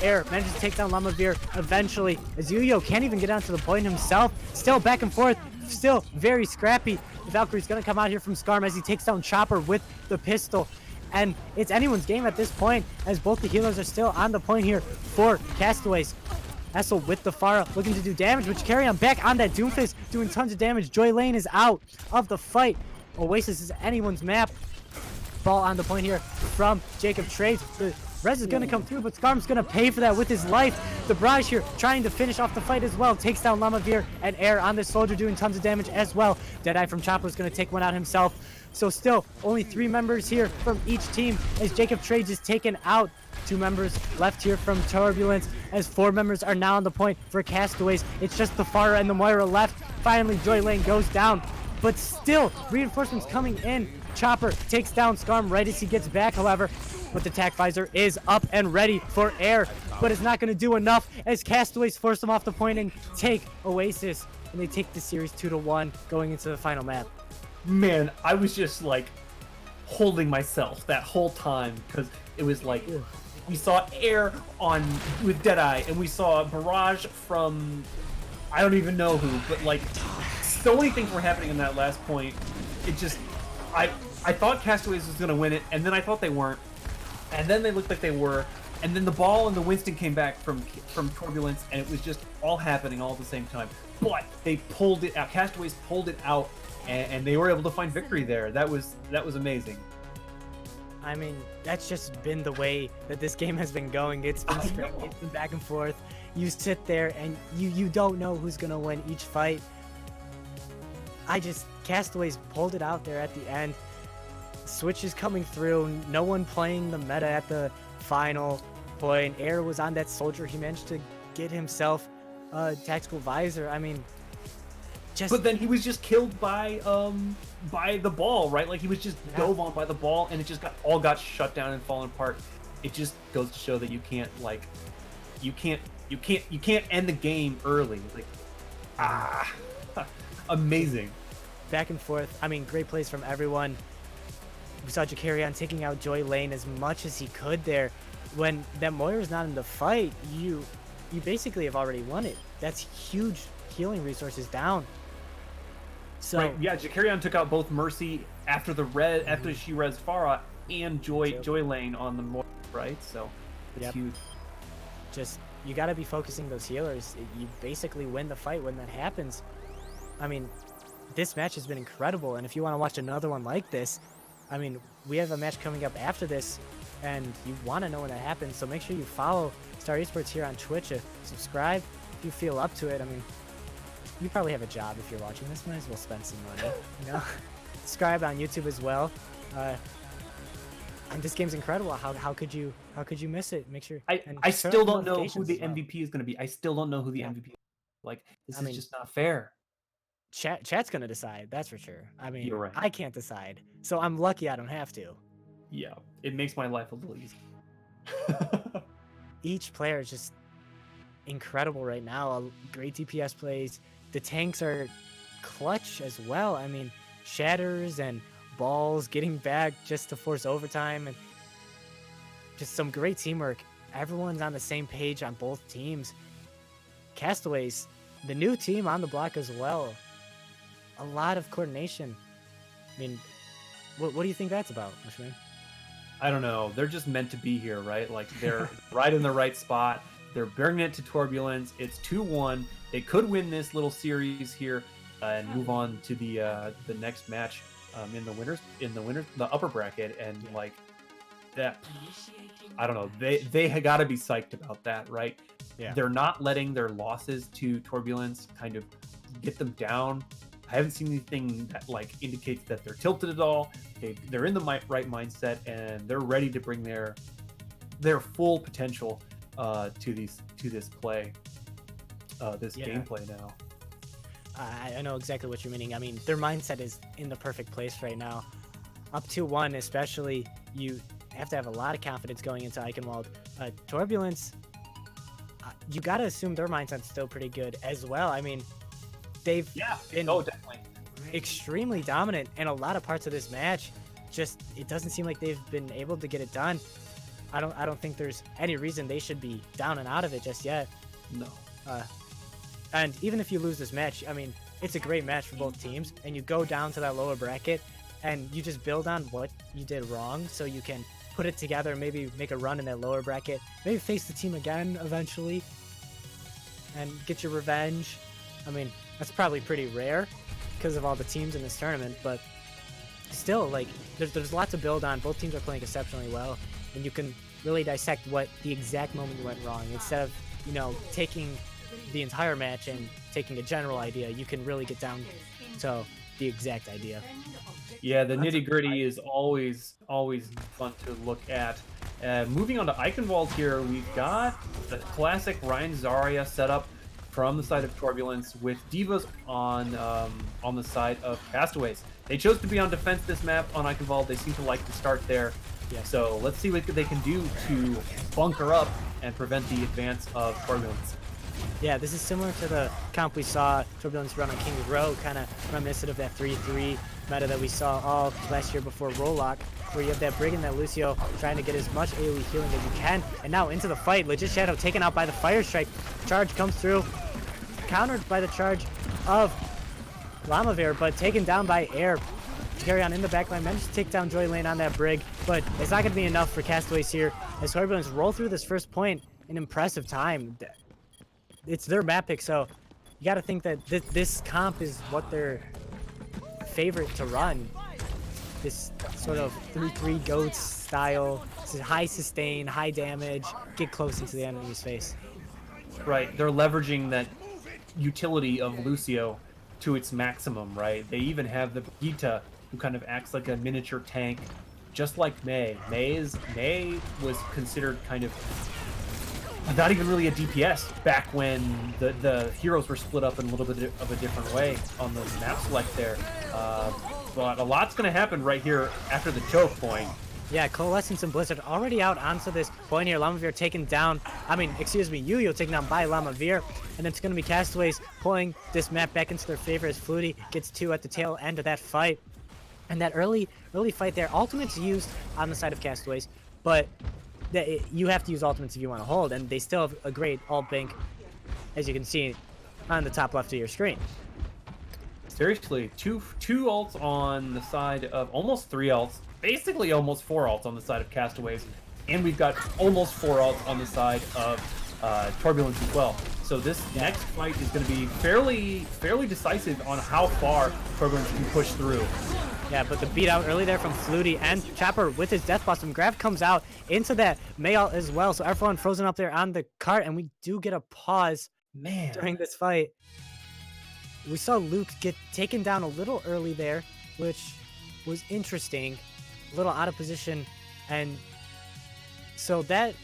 Air manages to take down Lamavir eventually, as Yuyo can't even get onto the point himself. Still back and forth, still very scrappy. Valkyrie's gonna come out here from Skarm as he takes down Chopper with the pistol. And it's anyone's game at this point, as both the healers are still on the point here for Castaways. Essel with the Pharah looking to do damage, but carry on back on that Doomfist, doing tons of damage. Joy Lane is out of the fight. Oasis is anyone's map. Ball on the point here from Jacob Trades. The res is going to come through, but Skarm's going to pay for that with his life. The Barrage here trying to finish off the fight as well. Takes down Lamavir and Air on this soldier, doing tons of damage as well. Deadeye from Chopper is going to take one out himself. So still only 3 members here from each team as Jacob Trades is taken out. 2 members left here from Torbulance as 4 members are now on the point for Castaways. It's just the Pharah and the Moira left. Finally, Joy Lane goes down, but still reinforcements coming in. Chopper takes down Skarm right as he gets back, however, but the Tac Visor is up and ready for Air, but it's not going to do enough as Castaways force them off the point and take Oasis, and they take the series 2-1 going into the final map. Man, I was just like holding myself that whole time because it was like we saw Air on with Deadeye and we saw Barrage from I don't even know who, but like so many things were happening in that last point. It just I thought Castaways was gonna win it, and then I thought they weren't, and then they looked like they were, and then the ball and the Winston came back from Torbulance, and it was just all happening all at the same time. But they pulled it out. Castaways pulled it out. And they were able to find victory there. That was amazing. I mean, that's just been the way that this game has been going. It's been scrappy, it's been back and forth. You sit there and you don't know who's gonna win each fight. Castaways pulled it out there at the end. Switch is coming through. No one playing the meta at the final point. Air was on that soldier. He managed to get himself a tactical visor. I mean, but then he was just killed by the ball, right? Like he was just dove on by the ball, and it just got shut down and fallen apart. It just goes to show that you can't end the game early. Like amazing. Back and forth. I mean, great plays from everyone. We saw Jakarian taking out Joy Lane as much as he could there. When that Moira's not in the fight, you basically have already won it. That's huge healing resources down. So right, yeah, Jakarian took out both Mercy after after she res Pharah and Joy Lane on the Moira, right? So it's huge. Just you got to be focusing those healers. You basically win the fight when that happens. I mean, this match has been incredible, and if you want to watch another one like this, I mean, we have a match coming up after this, and you want to know when that happens, so make sure you follow Star Esports here on Twitch. Subscribe if you feel up to it. I mean, you probably have a job if you're watching this. Might as well spend some money, you know? Subscribe on YouTube as well. And this game's incredible. How could you miss it? Make sure. I still don't know who the MVP is going to be. I still don't know who the MVP is. Like, this is just not fair. Chat's going to decide. That's for sure. I mean, you're right. I can't decide. So I'm lucky I don't have to. Yeah, it makes my life a little easier. Each player is just incredible right now. Great DPS plays. The tanks are clutch as well. I mean, shatters and balls getting back just to force overtime, and just some great teamwork. Everyone's on the same page on both teams. Castaways, the new team on the block as well. A lot of coordination. I mean, what do you think that's about, Mushman? I don't know. They're just meant to be here, right? Like, they're right in the right spot. They're bringing it to Torbulance. It's 2-1. They could win this little series here and move on to the next match in the upper bracket, and like that. I don't know. They got to be psyched about that, right? Yeah. They're not letting their losses to Torbulance kind of get them down. I haven't seen anything that like indicates that they're tilted at all. They're in the right mindset, and they're ready to bring their full potential to this play, this gameplay now. I know exactly what you're meaning. I mean, their mindset is in the perfect place right now. Up 2-1, especially, you have to have a lot of confidence going into Eichenwald. Turbulence, you got to assume their mindset's still pretty good as well. I mean, they've been definitely extremely dominant in a lot of parts of this match. Just, it doesn't seem like they've been able to get it done. I don't think there's any reason they should be down and out of it just yet. No. And even if you lose this match, I mean, it's a great match for both teams, and you go down to that lower bracket, and you just build on what you did wrong, so you can put it together, maybe make a run in that lower bracket, maybe face the team again eventually, and get your revenge. I mean, that's probably pretty rare because of all the teams in this tournament, but still, like, there's a lot to build on. Both teams are playing exceptionally well, and you can really dissect what the exact moment you went wrong. Instead of, you know, taking the entire match and taking a general idea, you can really get down to the exact idea. Yeah, the nitty-gritty is always fun to look at. Moving on to Eichenwald here, we've got the classic Ryan Zarya setup from the side of Torbulance with Divas on the side of Castaways. They chose to be on defense this map on Eichenwald. They seem to like to start there. Yeah. So let's see what they can do to bunker up and prevent the advance of Torbulance. Yeah, this is similar to the comp we saw Torbulence run on King's Row, kind of reminiscent of that 3-3 meta that we saw all last year before Rollock, where you have that Brig and that Lucio trying to get as much AoE healing as you can. And now into the fight, Legit Shadow taken out by the Fire Strike. Charge comes through, countered by the charge of Lamavir, but taken down by Air. Carry on in the backline, managed to take down Joy Lane on that Brig, but it's not going to be enough for Castaways here as Torbulence roll through this first point in impressive time. It's their map pick, so you got to think that this comp is what they're favorite to run. This sort of 3-3 goats style, high sustain, high damage, get close into the enemy's face. Right, they're leveraging that utility of Lucio to its maximum, right? They even have the Gita, who kind of acts like a miniature tank, just like Mei. Mei was considered kind of not even really a DPS back when the heroes were split up in a little bit of a different way on the map select there. But a lot's going to happen right here after the choke point. Yeah, Coalescence and Blizzard already out onto this point here. Lamavir taken down, Yuyo taken down by Lamavir. And it's going to be Castaways pulling this map back into their favor as Flutie gets 2 at the tail end of that fight. And that early fight there, ultimates used on the side of Castaways, but you have to use ultimates if you want to hold, and they still have a great ult bank, as you can see on the top left of your screen. Seriously, two ults on the side of, almost 3 ults, basically almost 4 ults on the side of Castaways, and we've got almost 4 ults on the side of Torbulence as well. So this next fight is going to be fairly decisive on how far Torbulence can push through. Yeah, but the beat out early there from Flutie and Chopper with his Death Blossom. Grav comes out into that Mayalt as well. So everyone frozen up there on the cart, and we do get a pause during this fight. We saw Luke get taken down a little early there, which was interesting. A little out of position. And so that,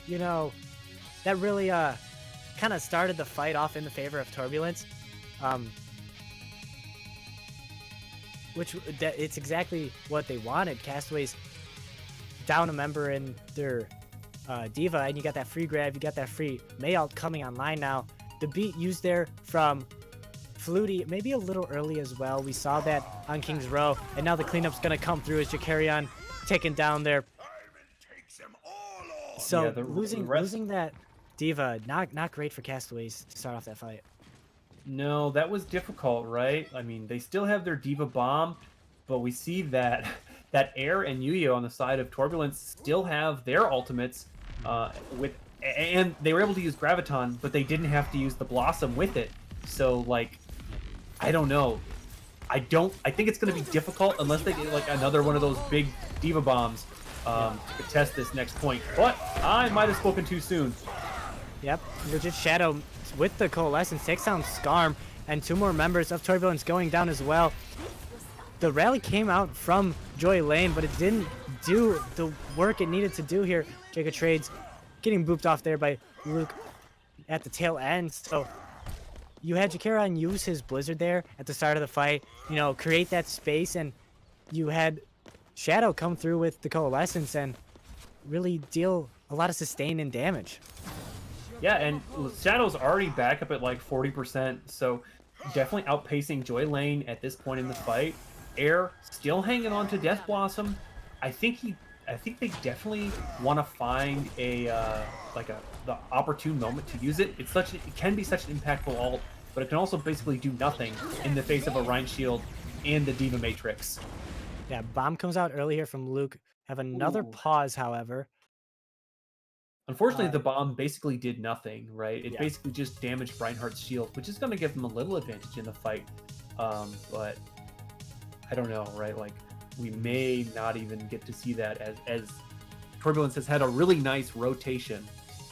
that really kind of started the fight off in the favor of Torbulence. It's exactly what they wanted. Castaways down a member in their Diva, and you got that free grab, you got that free Mayalt coming online now. The beat used there from Flutie, maybe a little early as well. We saw that on King's Row, and now the cleanup's going to come through as Jakarion taken down there. So yeah, losing that Diva, not great for Castaways to start off that fight. No, that was difficult, right? I mean, they still have their Diva Bomb, but we see that Air and Yuyo on the side of Torbulence still have their ultimates, and they were able to use Graviton, but they didn't have to use the Blossom with it. So, like, I don't know. I think it's going to be difficult unless they get, like, another one of those big Diva Bombs to contest this next point. But I might have spoken too soon. Yep, Legit Shadow with the Coalescence takes down Skarm, and 2 more members of Turbulence going down as well. The rally came out from Joy Lane, but it didn't do the work it needed to do here. Jacob Trades getting booped off there by Luke at the tail end. So you had Jakira use his Blizzard there at the start of the fight, you know, create that space, and you had Shadow come through with the Coalescence and really deal a lot of sustain and damage. Yeah, and Shadow's already back up at like 40%, so definitely outpacing Joy Lane at this point in the fight. Air still hanging on to Death Blossom. I think they definitely want to find a the opportune moment to use it. It can be such an impactful ult, but it can also basically do nothing in the face of a Rhine Shield and the Diva Matrix. Yeah, bomb comes out early here from Luke. Have another Ooh. pause, however. Unfortunately, the bomb basically did nothing, right? It Yeah. basically just damaged Reinhardt's shield, which is going to give him a little advantage in the fight. But I don't know, right? Like, we may not even get to see that as Torbulance has had a really nice rotation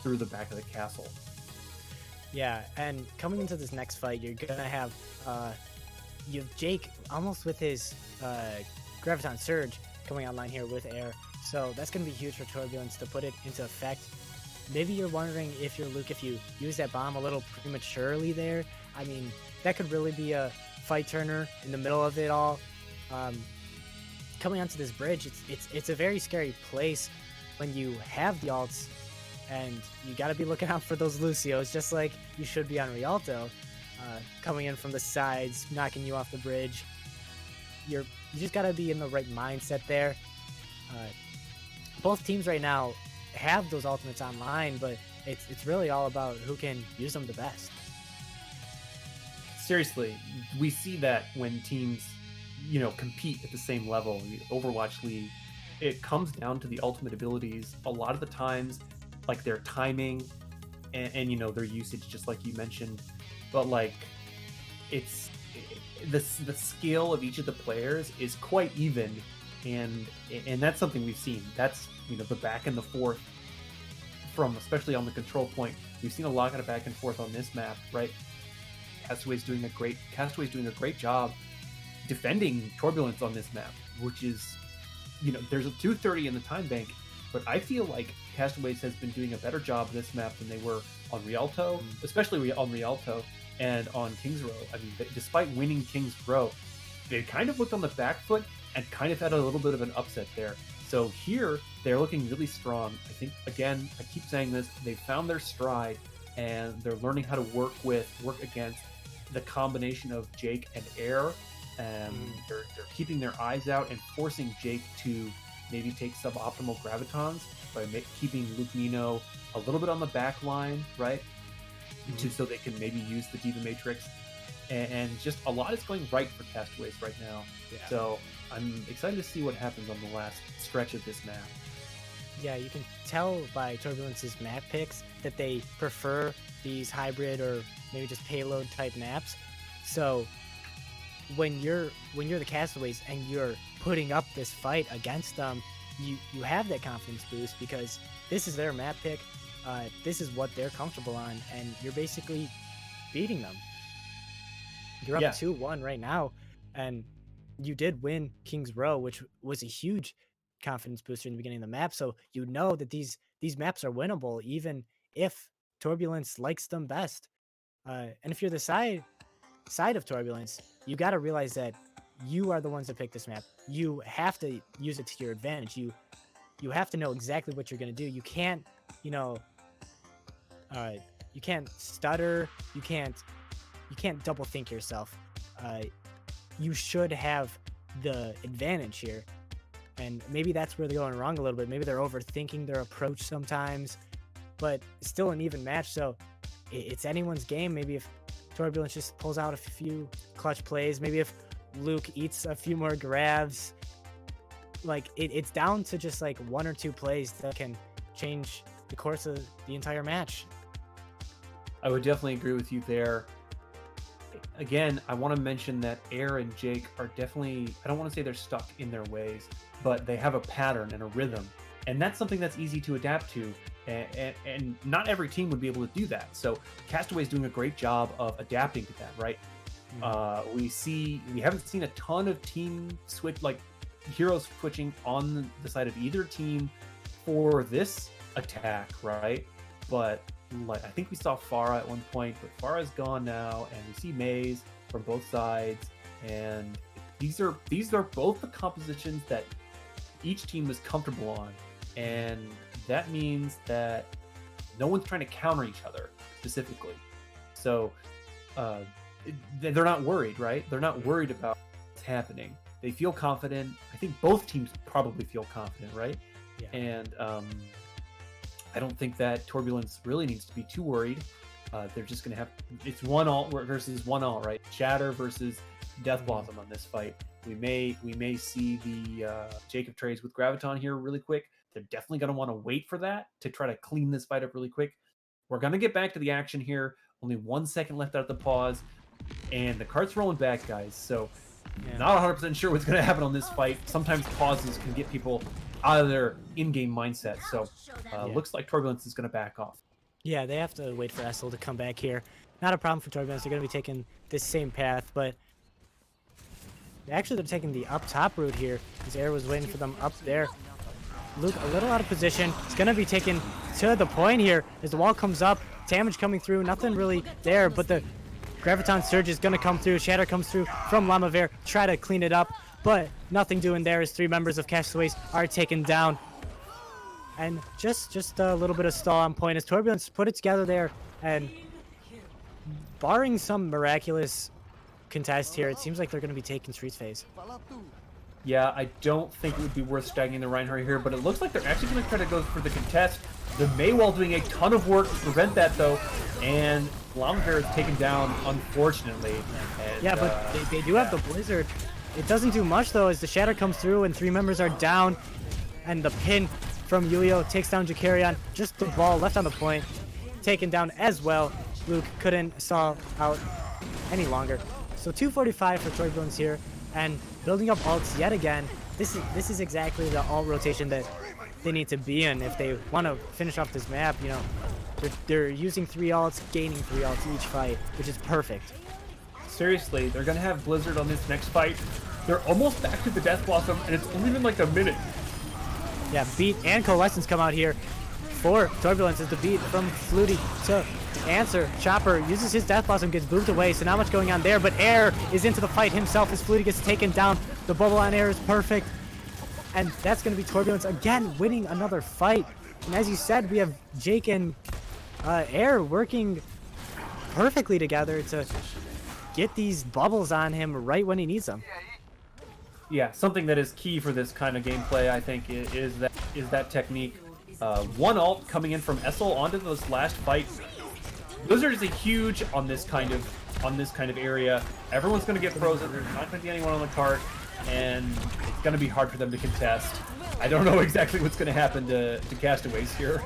through the back of the castle. Yeah, and coming into this next fight, you're gonna have you have Jake almost with his Graviton Surge coming online here with Air. So that's gonna be huge for Torbulance to put it into effect. Maybe you're wondering if you're Luke, if you use that bomb a little prematurely there. I mean, that could really be a fight turner in the middle of it all. Coming onto this bridge, it's a very scary place when you have the alts, and you got to be looking out for those Lucios, just like you should be on Rialto, coming in from the sides, knocking you off the bridge. You just got to be in the right mindset there. Both teams right now have those ultimates online, but it's really all about who can use them the best. Seriously, we see that when teams, you know, compete at the same level. The Overwatch League, it comes down to the ultimate abilities a lot of the times, like their timing and you know, their usage, just like you mentioned. But like, it's the skill of each of the players is quite even, and that's something we've seen. That's, you know, the back and the forth from, especially on the control point. We've seen a lot of back and forth on this map, right? Castaways doing a great job defending Torbulance on this map, which is, you know, there's a 230 in the time bank, but I feel like Castaways has been doing a better job this map than they were on Rialto, especially on Rialto and on King's Row. I mean, despite winning King's Row, they kind of looked on the back foot and kind of had a little bit of an upset there. So here, they're looking really strong. I think, again, I keep saying this, they found their stride, and they're learning how to work against the combination of Jake and Air. They're keeping their eyes out and forcing Jake to maybe take suboptimal gravitons by keeping Luke Nino a little bit on the back line, right? So they can maybe use the Diva Matrix. And just a lot is going right for Castaways right now. Yeah. So I'm excited to see what happens on the last stretch of this map. Yeah, you can tell by Turbulence's map picks that they prefer these hybrid or maybe just payload type maps. So when you're the Castaways and you're putting up this fight against them, you have that confidence boost because this is their map pick. This is what they're comfortable on, and you're basically beating them. You're up 2-1 right now, and you did win King's Row, which was a huge confidence booster in the beginning of the map. So you know that these maps are winnable, even if Torbulence likes them best. And if you're the side of Torbulence, you got to realize that you are the ones that pick this map. You have to use it to your advantage. You have to know exactly what you're going to do. You can't, you know, you can't stutter. You can't double think yourself. You should have the advantage here. And maybe that's where they're going wrong a little bit. Maybe they're overthinking their approach sometimes, but still an even match. So it's anyone's game. Maybe if Torbulence just pulls out a few clutch plays, maybe if Luke eats a few more grabs, like it's down to just like one or two plays that can change the course of the entire match. I would definitely agree with you there. Again, I want to mention that Air and Jake are definitely, I don't want to say they're stuck in their ways, but they have a pattern and a rhythm. And that's something that's easy to adapt to. And not every team would be able to do that. So Castaways doing a great job of adapting to that, right? We haven't seen a ton of team switch, like heroes switching on the side of either team for this attack, right? But like I think we saw Farah at one point, but Farah's gone now, and we see Maze from both sides, and these are both the compositions that each team is comfortable on, and that means that no one's trying to counter each other specifically. So they're not worried, right? They're not worried about what's happening. They feel confident. I think both teams probably feel confident, right? Yeah. And I don't think that Torbulance really needs to be too worried. They're just going to have... It's 1 alt versus 1 alt, right? Shatter versus Death Blossom on this fight. We may see the Jacob trades with Graviton here really quick. They're definitely going to want to wait for that to try to clean this fight up really quick. We're going to get back to the action here. Only 1 second left out of the pause. And the cart's rolling back, guys. So not 100% sure what's going to happen on this fight. Sometimes pauses can get people out of their in-game mindset. So looks like Torbulance is going to back off. Yeah, they have to wait for Essel to come back here. Not a problem for Torbulance. They're going to be taking this same path, but actually they're taking the up top route here. His air was waiting for them up there. Luke a little out of position. It's going to be taken to the point here as the wall comes up. Damage coming through. Nothing really there, but the Graviton Surge is going to come through. Shatter comes through from Lamavere. Try to clean it up, but nothing doing there as 3 members of Castaways are taken down. And just a little bit of stall on point as Torbulance put it together there. And barring some miraculous contest here, it seems like they're going to be taking Streets phase. Yeah, I don't think it would be worth stacking the Reinhardt here, but it looks like they're actually going to try to go for the contest. The Maywall doing a ton of work to prevent that, though, and Lamavere is taken down, unfortunately. And, yeah, but they do have the Blizzard. It doesn't do much, though, as the Shatter comes through and 3 members are down, and the pin from Yuyo takes down Jakarion. Just the ball left on the point, taken down as well. Luke couldn't stall out any longer. So 245 for Torbulance here, and building up ults yet again. This is exactly the alt rotation that they need to be in if they want to finish off this map. You know, they're using 3 alts, gaining 3 alts each fight, which is perfect. Seriously, they're gonna have Blizzard on this next fight. They're almost back to the Death Blossom, and it's only been like a minute. Yeah, Beat and Coalescence come out here for Torbulance as the Beat from Flutie to answer. Chopper uses his Death Blossom, gets moved away, so not much going on there, but Air is into the fight himself as Flutie gets taken down. The bubble on Air is perfect, and that's going to be Torbulance again winning another fight. And as you said, we have Jake and Air working perfectly together to get these bubbles on him right when he needs them. Yeah, something that is key for this kind of gameplay, I think, is that technique. 1 ult coming in from Essel onto this last fight. Blizzard is a huge on this kind of area. Everyone's going to get frozen. There's not going to be anyone on the cart, and it's going to be hard for them to contest. I don't know exactly what's going to happen to Castaways here.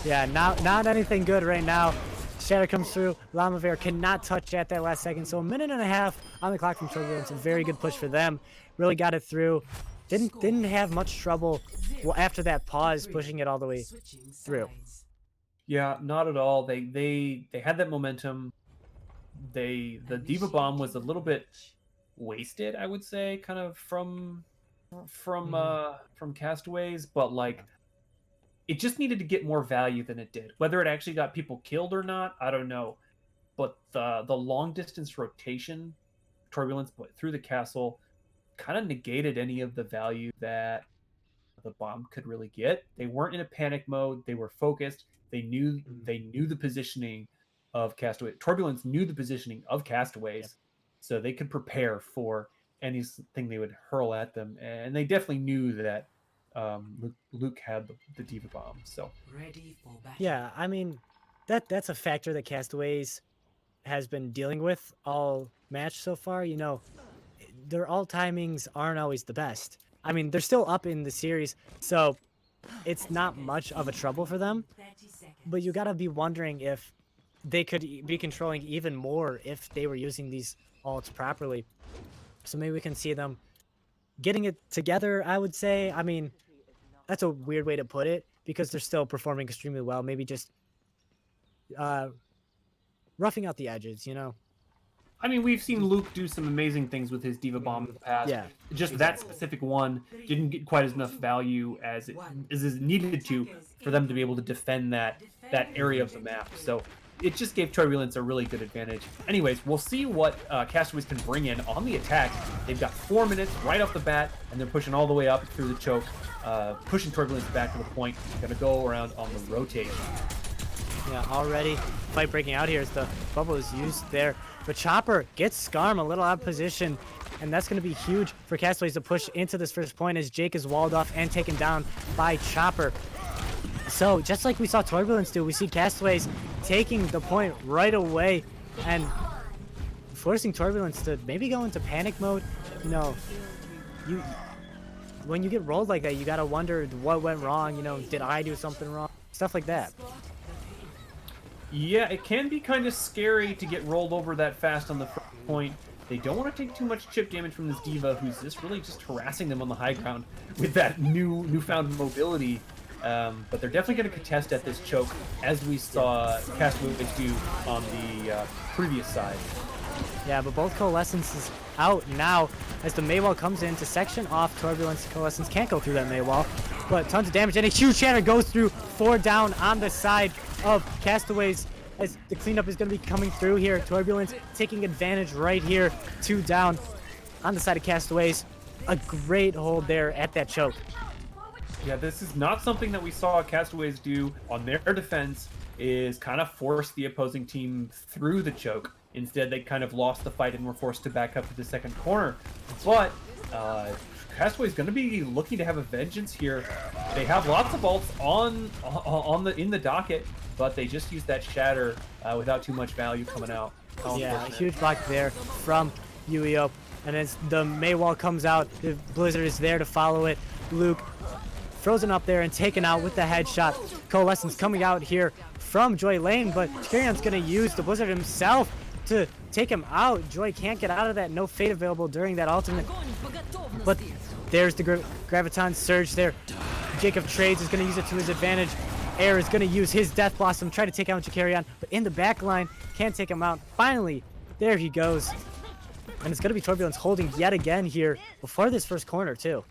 Yeah, not anything good right now. Shatter comes through. Lamavere cannot touch at that last second. So 1.5 minutes on the clock from Torbulance. A very good push for them. Really got it through. Didn't have much trouble after that pause pushing it all the way through. Yeah, not at all. They had that momentum. The Diva Bomb was a little bit wasted, I would say, kind of from Castaways, but like it just needed to get more value than it did. Whether it actually got people killed or not, I don't know. But the long distance rotation, Torbulance through the castle, kind of negated any of the value that the bomb could really get. They weren't in a panic mode. They were focused. They knew the positioning of Castaways. Torbulance knew the positioning of Castaways, so they could prepare for anything they would hurl at them. And they definitely knew that Luke had the Diva Bomb. So yeah, I mean that's a factor that Castaways has been dealing with all match so far. You know, their alt timings aren't always the best. I mean, they're still up in the series, so it's not much of a trouble for them. But you gotta be wondering if they could be controlling even more if they were using these alts properly. So maybe we can see them getting it together, I would say. I mean, that's a weird way to put it because they're still performing extremely well. Maybe just roughing out the edges, you know? I mean, we've seen Luke do some amazing things with his Diva Bomb in the past. Yeah, just that specific one didn't get quite as enough value as it is needed to for them to be able to defend that that area of the map. So it just gave Turbulence a really good advantage. Anyways, we'll see what Castaways can bring in on the attack. They've got 4 minutes right off the bat, and they're pushing all the way up through the choke, pushing Turbulence back to the point. Gonna go around on the rotate. Yeah, already fight breaking out here as the bubble is used there. But Chopper gets Skarm a little out of position, and that's going to be huge for Castaways to push into this first point as Jake is walled off and taken down by Chopper. So just like we saw Torbulance do, we see Castaways taking the point right away and forcing Torbulance to maybe go into panic mode. You know, when you get rolled like that, you got to wonder what went wrong. You know, did I do something wrong? Stuff like that. Yeah, it can be kind of scary to get rolled over that fast on the first point. They don't want to take too much chip damage from this D.Va, who's just really just harassing them on the high ground with that newfound mobility. But they're definitely going to contest at this choke, as we saw Castaways do on the previous side. Yeah, but both Coalescence out now as the Maywall comes in to section off Turbulence. Coalescence can't go through that Maywall, but tons of damage, and a huge shatter goes through. 4 down on the side of Castaways as the cleanup is going to be coming through here. Turbulence taking advantage right here. 2 down on the side of Castaways. A great hold there at that choke. Yeah, this is not something that we saw Castaways do on their defense, is kind of force the opposing team through the choke. Instead, they kind of lost the fight and were forced to back up to the second corner. But Castaways going to be looking to have a vengeance here. They have lots of ults in the docket, but they just used that shatter without too much value coming out. Yeah, a huge block there from Uio. And as the Maywall comes out, the Blizzard is there to follow it. Luke frozen up there and taken out with the headshot. Coalescence coming out here from Joy Lane, but Carrion's going to use the Blizzard himself to take him out. Joy can't get out of that. No fate available during that ultimate. But there's the Graviton Surge there. Jacob Trades is going to use it to his advantage. Air is going to use his Death Blossom, try to take out Jakarion, but in the back line, can't take him out. Finally, there he goes. And it's going to be Turbulence holding yet again here before this first corner, too.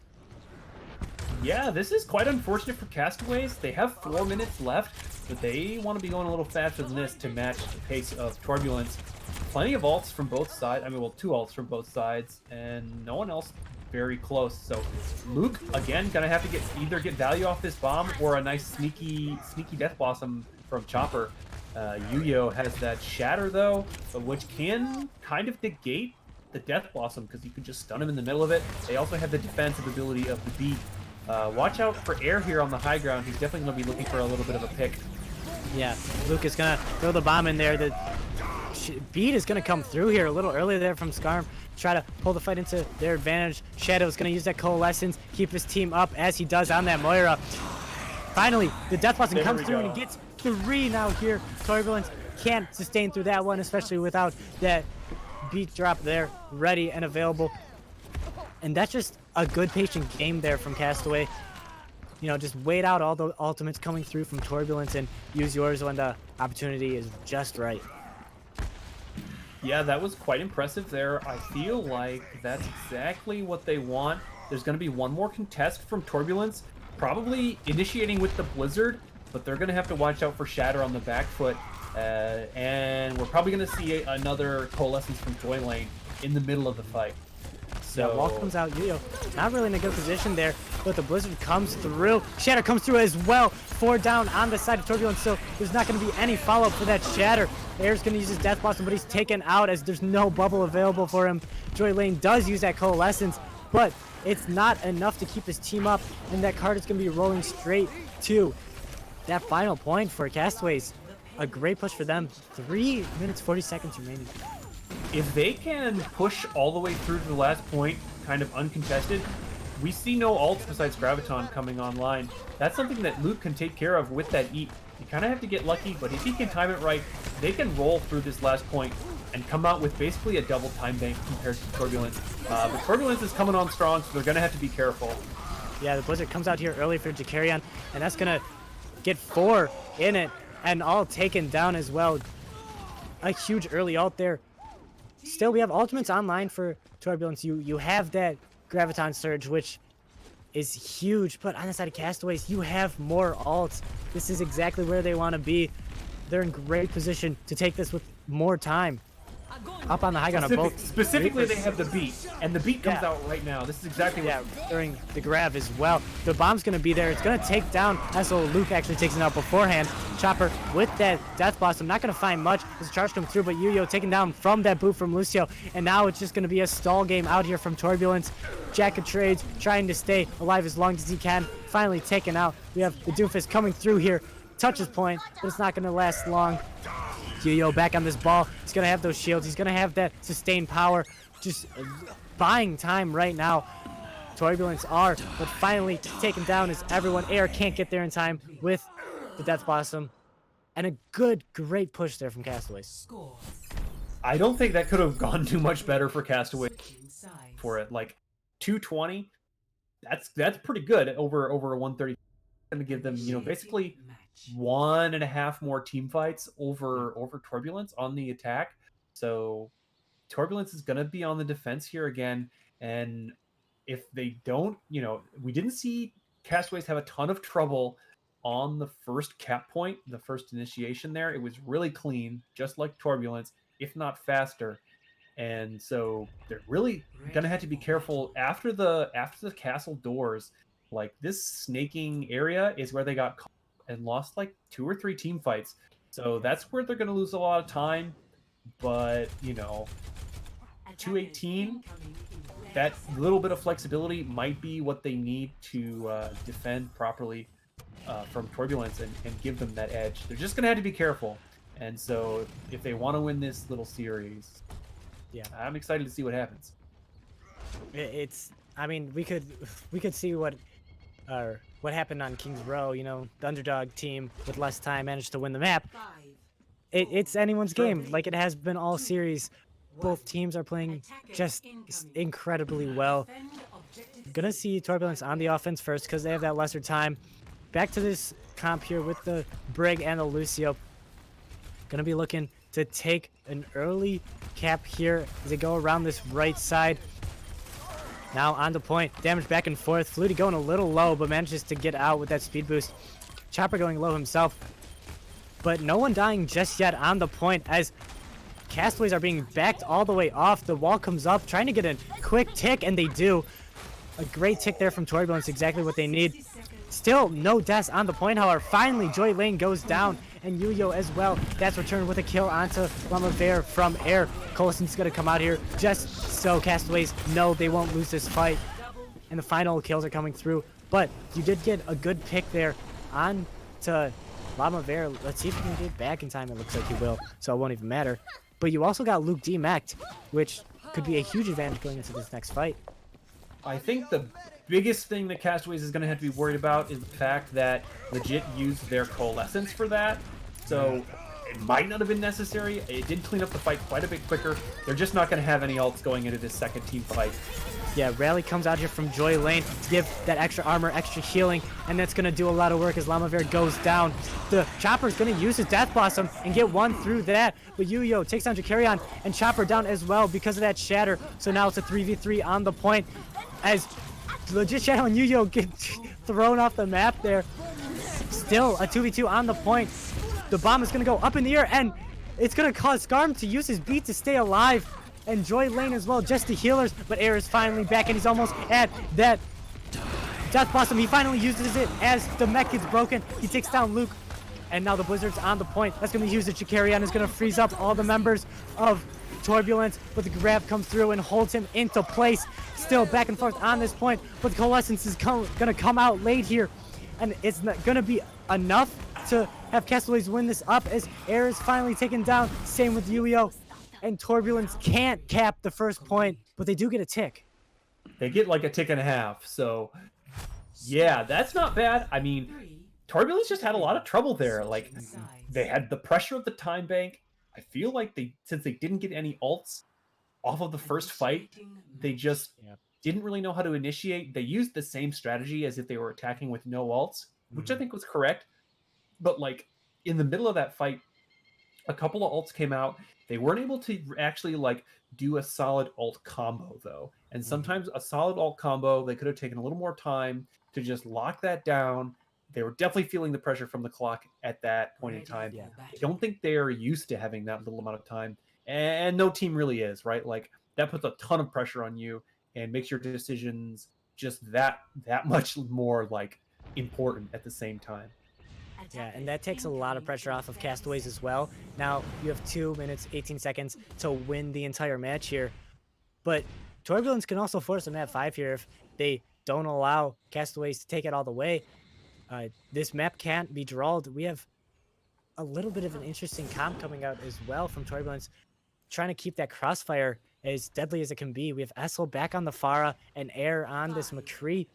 Yeah, this is quite unfortunate for Castaways. They have 4 minutes left, but they want to be going a little faster than this to match the pace of Turbulence. Plenty of ults from both sides. I mean, well, 2 ults from both sides, and no one else very close. So Luke, again, gonna have to either get value off this bomb or a nice sneaky Death Blossom from Chopper. Yuyo has that Shatter, though, which can kind of negate the Death Blossom because you could just stun him in the middle of it. They also have the defensive ability of the Beat. Watch out for Air here on the high ground. He's definitely going to be looking for a little bit of a pick. Yeah, Luke is going to throw the bomb in there. The Beat is going to come through here a little earlier there from Skarm. Try to pull the fight into their advantage. Shadow is going to use that Coalescence, keep his team up as he does on that Moira. Finally, the Death Blossom comes through and gets 3 now here. Turbulence can't sustain through that one, especially without that Beat drop there ready and available. And that's just a good patient game there from Castaway. You know, just wait out all the ultimates coming through from Torbulance and use yours when the opportunity is just right. Yeah, that was quite impressive there. I feel like that's exactly what they want. There's going to be one more contest from Torbulance, probably initiating with the Blizzard, but they're going to have to watch out for Shatter on the back foot. And we're probably going to see another Coalescence from Joy Lane in the middle of the fight. So yeah, wall comes out. Yuyo not really in a good position there, but the Blizzard comes through. Shatter comes through as well. 4 down on the side of Turbulence, so there's not going to be any follow-up for that Shatter. Air's going to use his Death Blossom, but he's taken out as there's no bubble available for him. Joy Lane does use that Coalescence, but it's not enough to keep his team up, and that card is going to be rolling straight to that final point for Castaways. A great push for them. 3 minutes, 40 seconds remaining. If they can push all the way through to the last point, kind of uncontested, we see no ults besides Graviton coming online. That's something that Luke can take care of with that Eat. You kind of have to get lucky, but if he can time it right, they can roll through this last point and come out with basically a double time bank compared to Torbulence. But Torbulence is coming on strong, so they're going to have to be careful. Yeah, the Blizzard comes out here early for Jakarion, and that's going to get 4 in it, and all taken down as well. A huge early ult there. Still, we have ultimates online for Torbulence. You have that Graviton Surge, which is huge. But on the side of Castaways, you have more ults. This is exactly where they want to be. They're in great position to take this with more time. Up on the high ground on both. Specifically, they have the beat, and the beat comes Yeah. out right now. This is exactly what. Yeah, during the grab as well. The bomb's going to be there. It's going to take down. So Luke actually takes it out beforehand. Chopper with that Death Blossom. Not going to find much as the charge comes through, but Yu-Yo taken down from that boot from Lucio. And now it's just going to be a stall game out here from Torbulance. Jack of Trades trying to stay alive as long as he can. Finally taken out. We have the Doomfist coming through here. Touches point, but it's not going to last long. Yu-Yo back on this ball. He's going to have those shields. He's going to have that sustained power. Just buying time right now. Torbulence are, but finally taken down as everyone. Air can't get there in time with the Death Blossom. And a great push there from Castaways. I don't think that could have gone too much better for Castaway for it. Like 220, that's pretty good over a 130. Going to give them, basically 1.5 more team fights over Turbulence on the attack. So Turbulence is going to be on the defense here again. And if they don't, we didn't see Castaways have a ton of trouble on the first cap point, the first initiation there. It was really clean, just like Turbulence, if not faster. And so they're really going to have to be careful after the castle doors. Like, this snaking area is where they got caught and lost like 2 or 3 team fights. So that's where they're going to lose a lot of time. But, 218, that little bit of flexibility might be what they need to defend properly from Turbulence and give them that edge. They're just going to have to be careful. And so if they want to win this little series, yeah, I'm excited to see what happens. I mean, we could see what happened on King's Row. The underdog team with less time managed to win the map. It's anyone's game, like it has been all series. Both teams are playing just incredibly well. Gonna see Turbulence on the offense first because they have that lesser time. Back to this comp here with the Brig and the Lucio. Gonna be looking to take an early cap here as they go around this right side. Now on the point, damage back and forth. Flutie going a little low, but manages to get out with that speed boost. Chopper going low himself, but no one dying just yet on the point as Castaways are being backed all the way off. The wall comes up, trying to get a quick tick, and they do. A great tick there from Torbulance, exactly what they need. Still no deaths on the point, however. Finally, Joy Lane goes down, and Yu-Yo as well. That's returned with a kill onto Llama Bear from Air. Colison's going to come out here just so Castaways know they won't lose this fight. And the final kills are coming through. But you did get a good pick there on to Llama Bear. Let's see if he can get back in time. It looks like he will, so it won't even matter. But you also got Luke demeched, which could be a huge advantage going into this next fight. I think the biggest thing that Castaways is going to have to be worried about is the fact that Legit used their Coalescence for that. So it might not have been necessary. It did clean up the fight quite a bit quicker. They're just not going to have any ults going into this second team fight. Yeah, Rally comes out here from Joy Lane to give that extra armor, extra healing, and that's going to do a lot of work as Llama Bear goes down. The Chopper's going to use his Death Blossom and get one through that, but Yu-Yo takes down Jakarion and Chopper down as well because of that Shatter. So now it's a 3v3 on the point as Legit Shadow and Yu-Yo get thrown off the map there. Still a 2v2 on the point. The bomb is going to go up in the air, and it's going to cause Skarm to use his beat to stay alive. And Joy Lane as well, just the healers. But Air is finally back, and he's almost at that Death Blossom. He finally uses it as the mech gets broken. He takes down Luke. And now the Blizzard's on the point. That's going to be used. Jakarion is going to freeze up all the members of Turbulence. But the grab comes through and holds him into place. Still back and forth on this point. But the Coalescence is going to come out late here. And it's not going to be enough to have Castaways win this up as Air is finally taken down. Same with Yu-Yo. And Turbulence can't cap the first point, but they do get a tick. They get like a tick and a half. So, yeah, that's not bad. I mean, Turbulence just had a lot of trouble there. Like, they had the pressure of the time bank. I feel like since they didn't get any ults off of the first fight, they just didn't really know how to initiate. They used the same strategy as if they were attacking with no ults, which I think was correct. But, like, in the middle of that fight, a couple of ults came out. They weren't able to actually, like, do a solid ult combo, though. And Mhm. sometimes a solid alt combo, they could have taken a little more time to just lock that down. They were definitely feeling the pressure from the clock at that point in time. Yeah. I don't think they are used to having that little amount of time, and no team really is, right? Like that puts a ton of pressure on you and makes your decisions just that much more like important at the same time. Yeah, and that takes a lot of pressure off of Castaways as well. Now you have 2 minutes, 18 seconds to win the entire match here. But Torbulance can also force them at 5 here if they don't allow Castaways to take it all the way. This map can't be drawled. We have a little bit of an interesting comp coming out as well from Torbulance, trying to keep that crossfire as deadly as it can be. We have Essel back on the Pharah and Air on this McCree.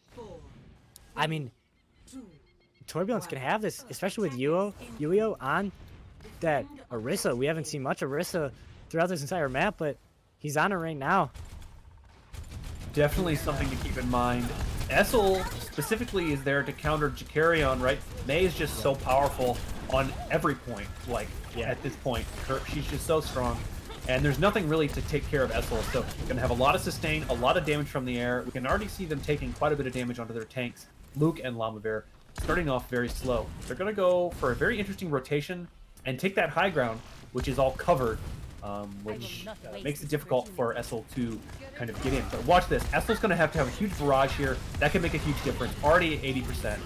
I mean, Torbulance can have this, especially with Yuio on that Orisa. We haven't seen much Orisa throughout this entire map, but he's on it right now. Definitely something to keep in mind. Essel specifically is there to counter Jakarion, right? Mei is just so powerful on every point. Like at this point, she's just so strong, and there's nothing really to take care of Essel. So you're gonna have a lot of sustain, a lot of damage from the air. We can already see them taking quite a bit of damage onto their tanks. Luke and Lamavir starting off very slow. They're gonna go for a very interesting rotation and take that high ground, which is all covered, which makes it difficult for Essel to kind of get in. But watch this. Essel's going to have a huge barrage here. That can make a huge difference. Already at 80%.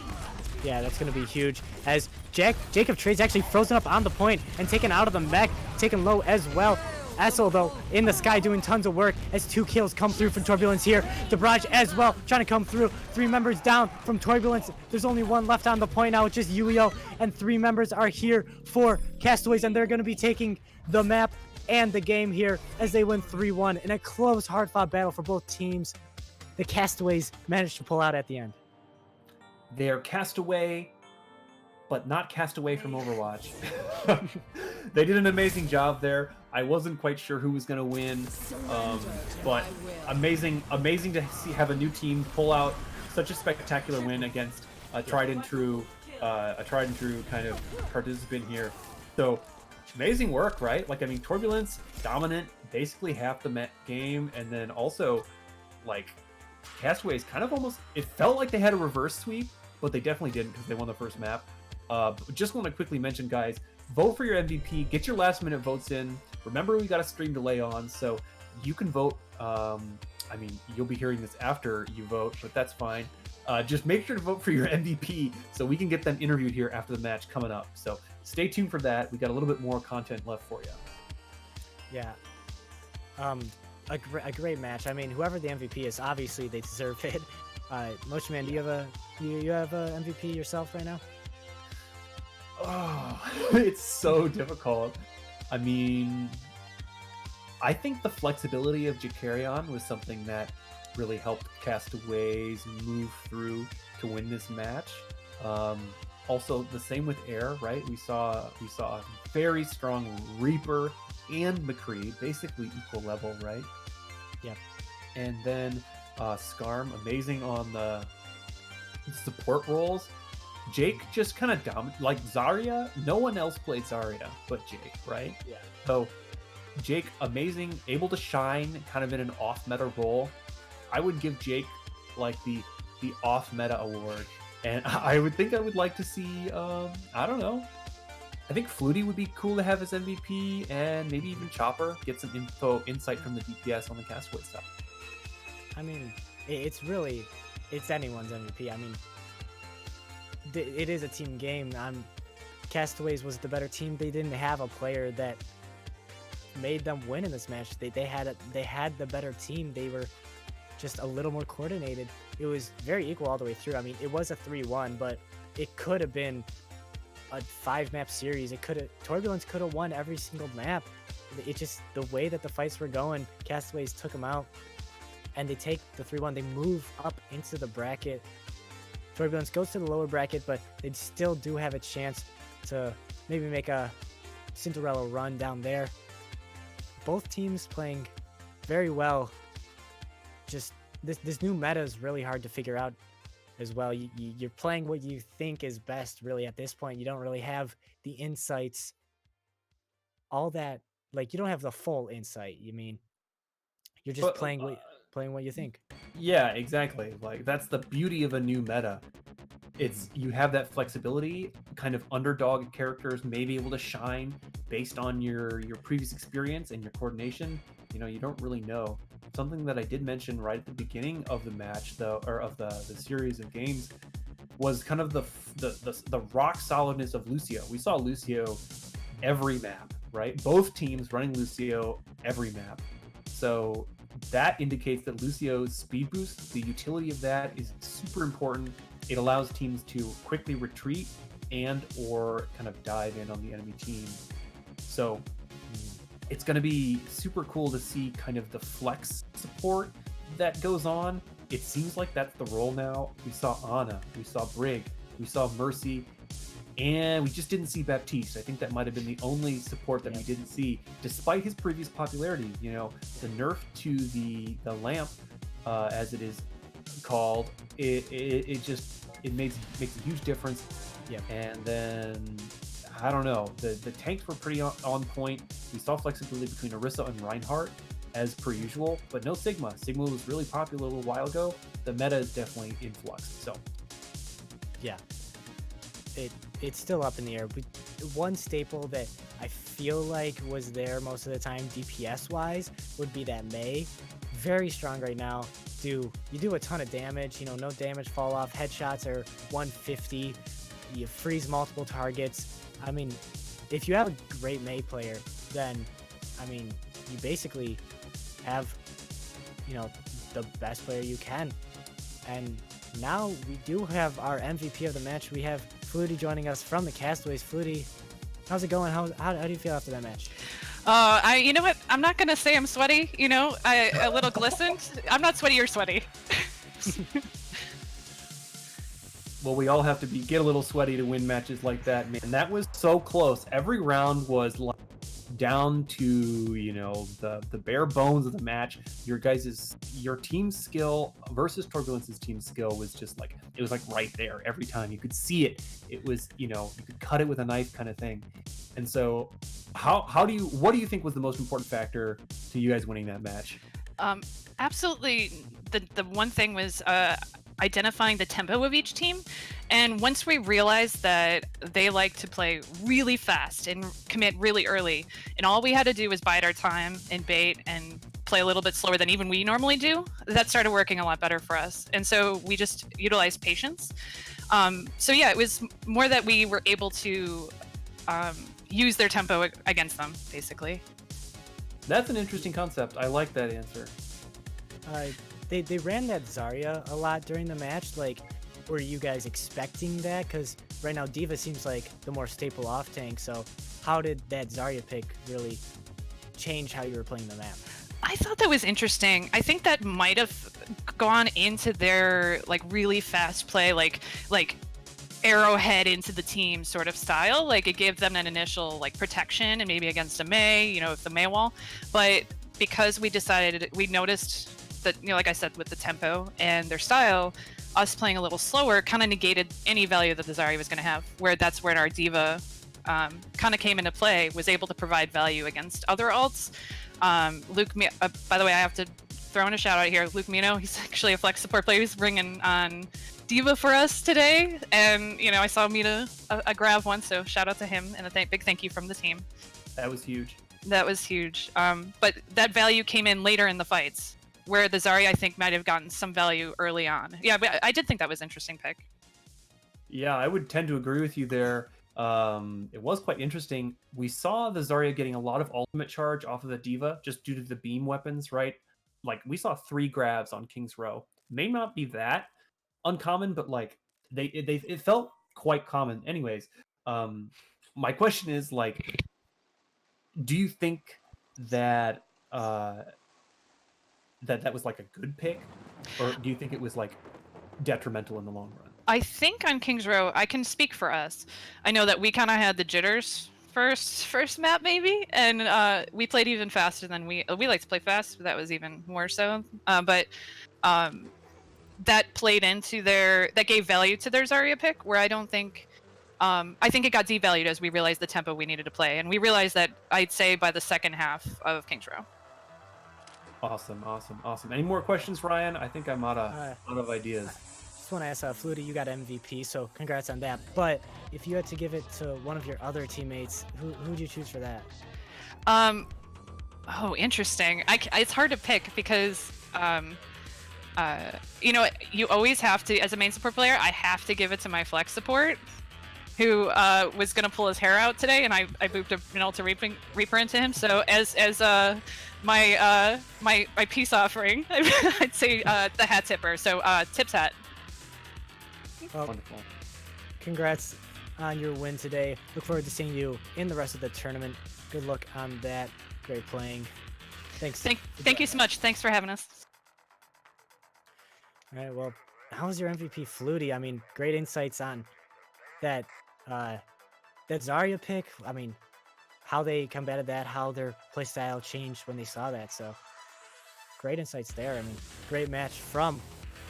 Yeah, that's going to be huge. As Jacob Trade's actually frozen up on the point and taken out of the mech, taken low as well. Essel, though, in the sky doing tons of work as 2 kills come through from Torbulance here. The barrage as well, trying to come through. 3 members down from Torbulance. There's only 1 left on the point now, which is Yuio, and 3 members are here for Castaways, and they're going to be taking the map and the game here as they win 3-1 in a close, hard-fought battle for both teams. The Castaways managed to pull out at the end. They're Castaway, but not Castaway from Overwatch. They did an amazing job there. I wasn't quite sure who was going to win, but amazing to have a new team pull out such a spectacular win against a tried and true kind of participant here. So amazing work, right? Like, I mean, Torbulance dominant basically half the game, and then also like Castaways kind of almost, it felt like they had a reverse sweep, but they definitely didn't because they won the first map. Just want to quickly mention, guys, vote for your MVP, get your last minute votes in. Remember, we got a stream delay on, so you can vote. I mean, you'll be hearing this after you vote, but that's fine. Just make sure to vote for your MVP so we can get them interviewed here after the match coming up. So stay tuned for that. We got a little bit more content left for you. Yeah. A great match. I mean, whoever the MVP is, obviously they deserve it. Motion Man, do you have a MVP yourself right now? Oh, it's so difficult. I mean, I think the flexibility of Jakarion was something that really helped Castaways move through to win this match. Also, the same with Air, right? We saw a very strong Reaper and McCree, basically equal level, right? Yep. And then Skarm, amazing on the support roles. Jake just kind of dominated. Like Zarya, no one else played Zarya but Jake, right? Yeah. So Jake, amazing, able to shine kind of in an off-meta role. I would give Jake like the off-meta award. And I would think I would like to see, I don't know. I think Flutie would be cool to have as MVP, and maybe even Chopper, get some insight from the DPS on the Castaway stuff. I mean, it's anyone's MVP. I mean, it is a team game. Castaways was the better team. They didn't have a player that made them win in this match. They had the better team. They were just a little more coordinated. It was very equal all the way through. I mean, it was a 3-1, but it could have been a 5-map series. Torbulance could have won every single map. It just, the way that the fights were going, Castaways took them out, and they take the 3-1. They move up into the bracket. Torbulance goes to the lower bracket, but they still do have a chance to maybe make a Cinderella run down there. Both teams playing very well. Just this new meta is really hard to figure out as well. You're playing what you think is best, really, at this point. You don't really have the insights, all that. Like, you don't have the full insight. You mean, you're just playing what... playing what you think. Yeah, exactly. Like that's the beauty of a new meta. It's you have that flexibility, kind of underdog characters may be able to shine based on your previous experience and your coordination. You don't really know. Something that I did mention right at the beginning of the match, though, or of the series of games, was kind of the rock solidness of Lucio. We saw Lucio every map, right? Both teams running Lucio every map. So that indicates that Lucio's speed boost, the utility of that is super important. It allows teams to quickly retreat and or kind of dive in on the enemy team. So it's going to be super cool to see kind of the flex support that goes on. It seems like that's the role now. We saw Ana, we saw Brig, we saw Mercy, and we just didn't see Baptiste. I think that might have been the only support that we didn't see, despite his previous popularity. The nerf to the lamp, as it is called, it makes a huge difference. Yeah. And then I don't know, the tanks were pretty on point. We saw flexibility between Orisa and Reinhardt as per usual, but no Sigma. Sigma was really popular a little while ago. The meta is definitely in flux. So yeah, it's still up in the air. One staple that I feel like was there most of the time DPS wise would be that Mei. Very strong right now. You do a ton of damage, no damage fall off. Headshots are 150. You freeze multiple targets. I mean, if you have a great Mei player, then you basically have the best player you can. And now we do have our MVP of the match. We have Flutie joining us from the Castaways. Flutie, how's it going? How do you feel after that match? You know what? I'm not gonna say I'm sweaty. I a little glistened. I'm not sweaty or sweaty. Well, we all have to get a little sweaty to win matches like that, man. That was so close. Every round was like down to the bare bones of the match. Your team's skill versus Torbulance's team skill was just like it was like right there every time. You could see it. It was you could cut it with a knife kind of thing. And so, what do you think was the most important factor to you guys winning that match? Absolutely. The one thing was identifying the tempo of each team. And once we realized that they like to play really fast and commit really early, and all we had to do was bide our time and bait and play a little bit slower than even we normally do, that started working a lot better for us. And so we just utilized patience. So yeah, it was more that we were able to use their tempo against them, basically. That's an interesting concept. I like that answer. They ran that Zarya a lot during the match. Like, were you guys expecting that? Because right now D.Va seems like the more staple off tank. So how did that Zarya pick really change how you were playing the map? I thought that was interesting. I think that might have gone into their like really fast play, like arrowhead into the team sort of style. Like it gave them an initial like protection and maybe against a Mei, if the Mei wall. But because we noticed that, like I said, with the tempo and their style, us playing a little slower kind of negated any value that the Zarya was going to have. That's where our D.Va kind of came into play, was able to provide value against other alts. Luke, by the way, I have to throw in a shout out here. Luke Mino, he's actually a flex support player. He's bringing on D.Va for us today, and I saw him meet a grav once, so shout out to him and a big thank you from the team. That was huge. That was huge. But that value came in later in the fights, where the Zarya I think might have gotten some value early on. Yeah, but I did think that was an interesting pick. Yeah, I would tend to agree with you there. It was quite interesting. We saw the Zarya getting a lot of ultimate charge off of the D.Va just due to the beam weapons, right? Like we saw 3 grabs on King's Row. May not be that uncommon, but like it felt quite common. Anyways, my question is like, do you think that that was like a good pick, or do you think it was like detrimental in the long run? I think on King's Row, I can speak for us. I know that we kind of had the jitters first map maybe, and we played even faster than we like to play fast. But that was even more so. But that played into that gave value to their Zarya pick, where I don't think. I think it got devalued as we realized the tempo we needed to play, and we realized that I'd say by the second half of King's Row. Awesome. Any more questions, Ryan? I think I'm out of ideas. Just want to ask, Flutie, you got MVP, so congrats on that. But if you had to give it to one of your other teammates, who would you choose for that? Oh, interesting. It's hard to pick because, you know, you always have to, as a main support player, I have to give it to my flex support, who was gonna pull his hair out today, and I booped a Minolta Reaper into him. So as my peace offering, I'd say the hat tipper. So Tip's hat. Well, Wonderful. congrats on your win today. Look forward to seeing you in the rest of the tournament. Good luck on that. Great playing. Thanks. Thank you so much. Thanks for having us. All right. Well, how was your MVP, Flutie? I mean, great insights on that Zarya pick. I mean, how they combated that, how their playstyle changed when they saw that. So, great insights there. I mean, great match from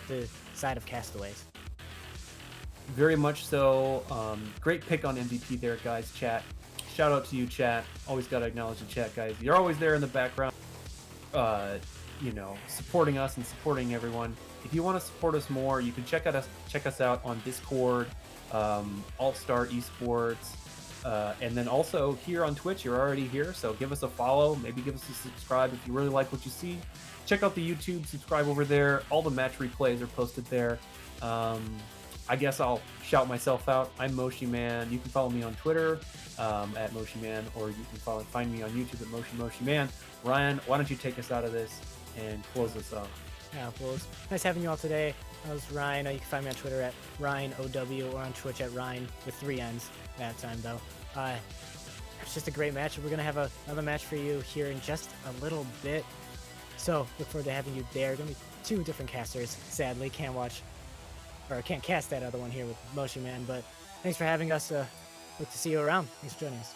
the side of Castaways. Very much so. Great pick on MVP there, guys. Chat. Shout out to you, chat. Always got to acknowledge the chat, guys. You're always there in the background, you know, supporting us and supporting everyone. If you want to support us more, you can check us out on Discord, All-Star Esports, and then also here on Twitch. You're already here, so give us a follow. Maybe give us a subscribe if you really like what you see. Check out the YouTube. Subscribe over there. All the match replays are posted there. I guess I'll shout myself out. I'm Moshi Man. You can follow me on Twitter at Moshi Man, or you can find me on YouTube at Moshi Man. Ryan, why don't you take us out of this and close us off? Yeah, well, it's nice having you all today. I was Ryan. You can find me on Twitter at RyanOW or on Twitch at Ryan with 3 N's that time, though. It's just a great match. We're going to have another match for you here in just a little bit. So look forward to having you there. Going to be 2 different casters. Sadly, can't cast that other one here with Moshi Man. But thanks for having us. Look to see you around. Thanks for joining us.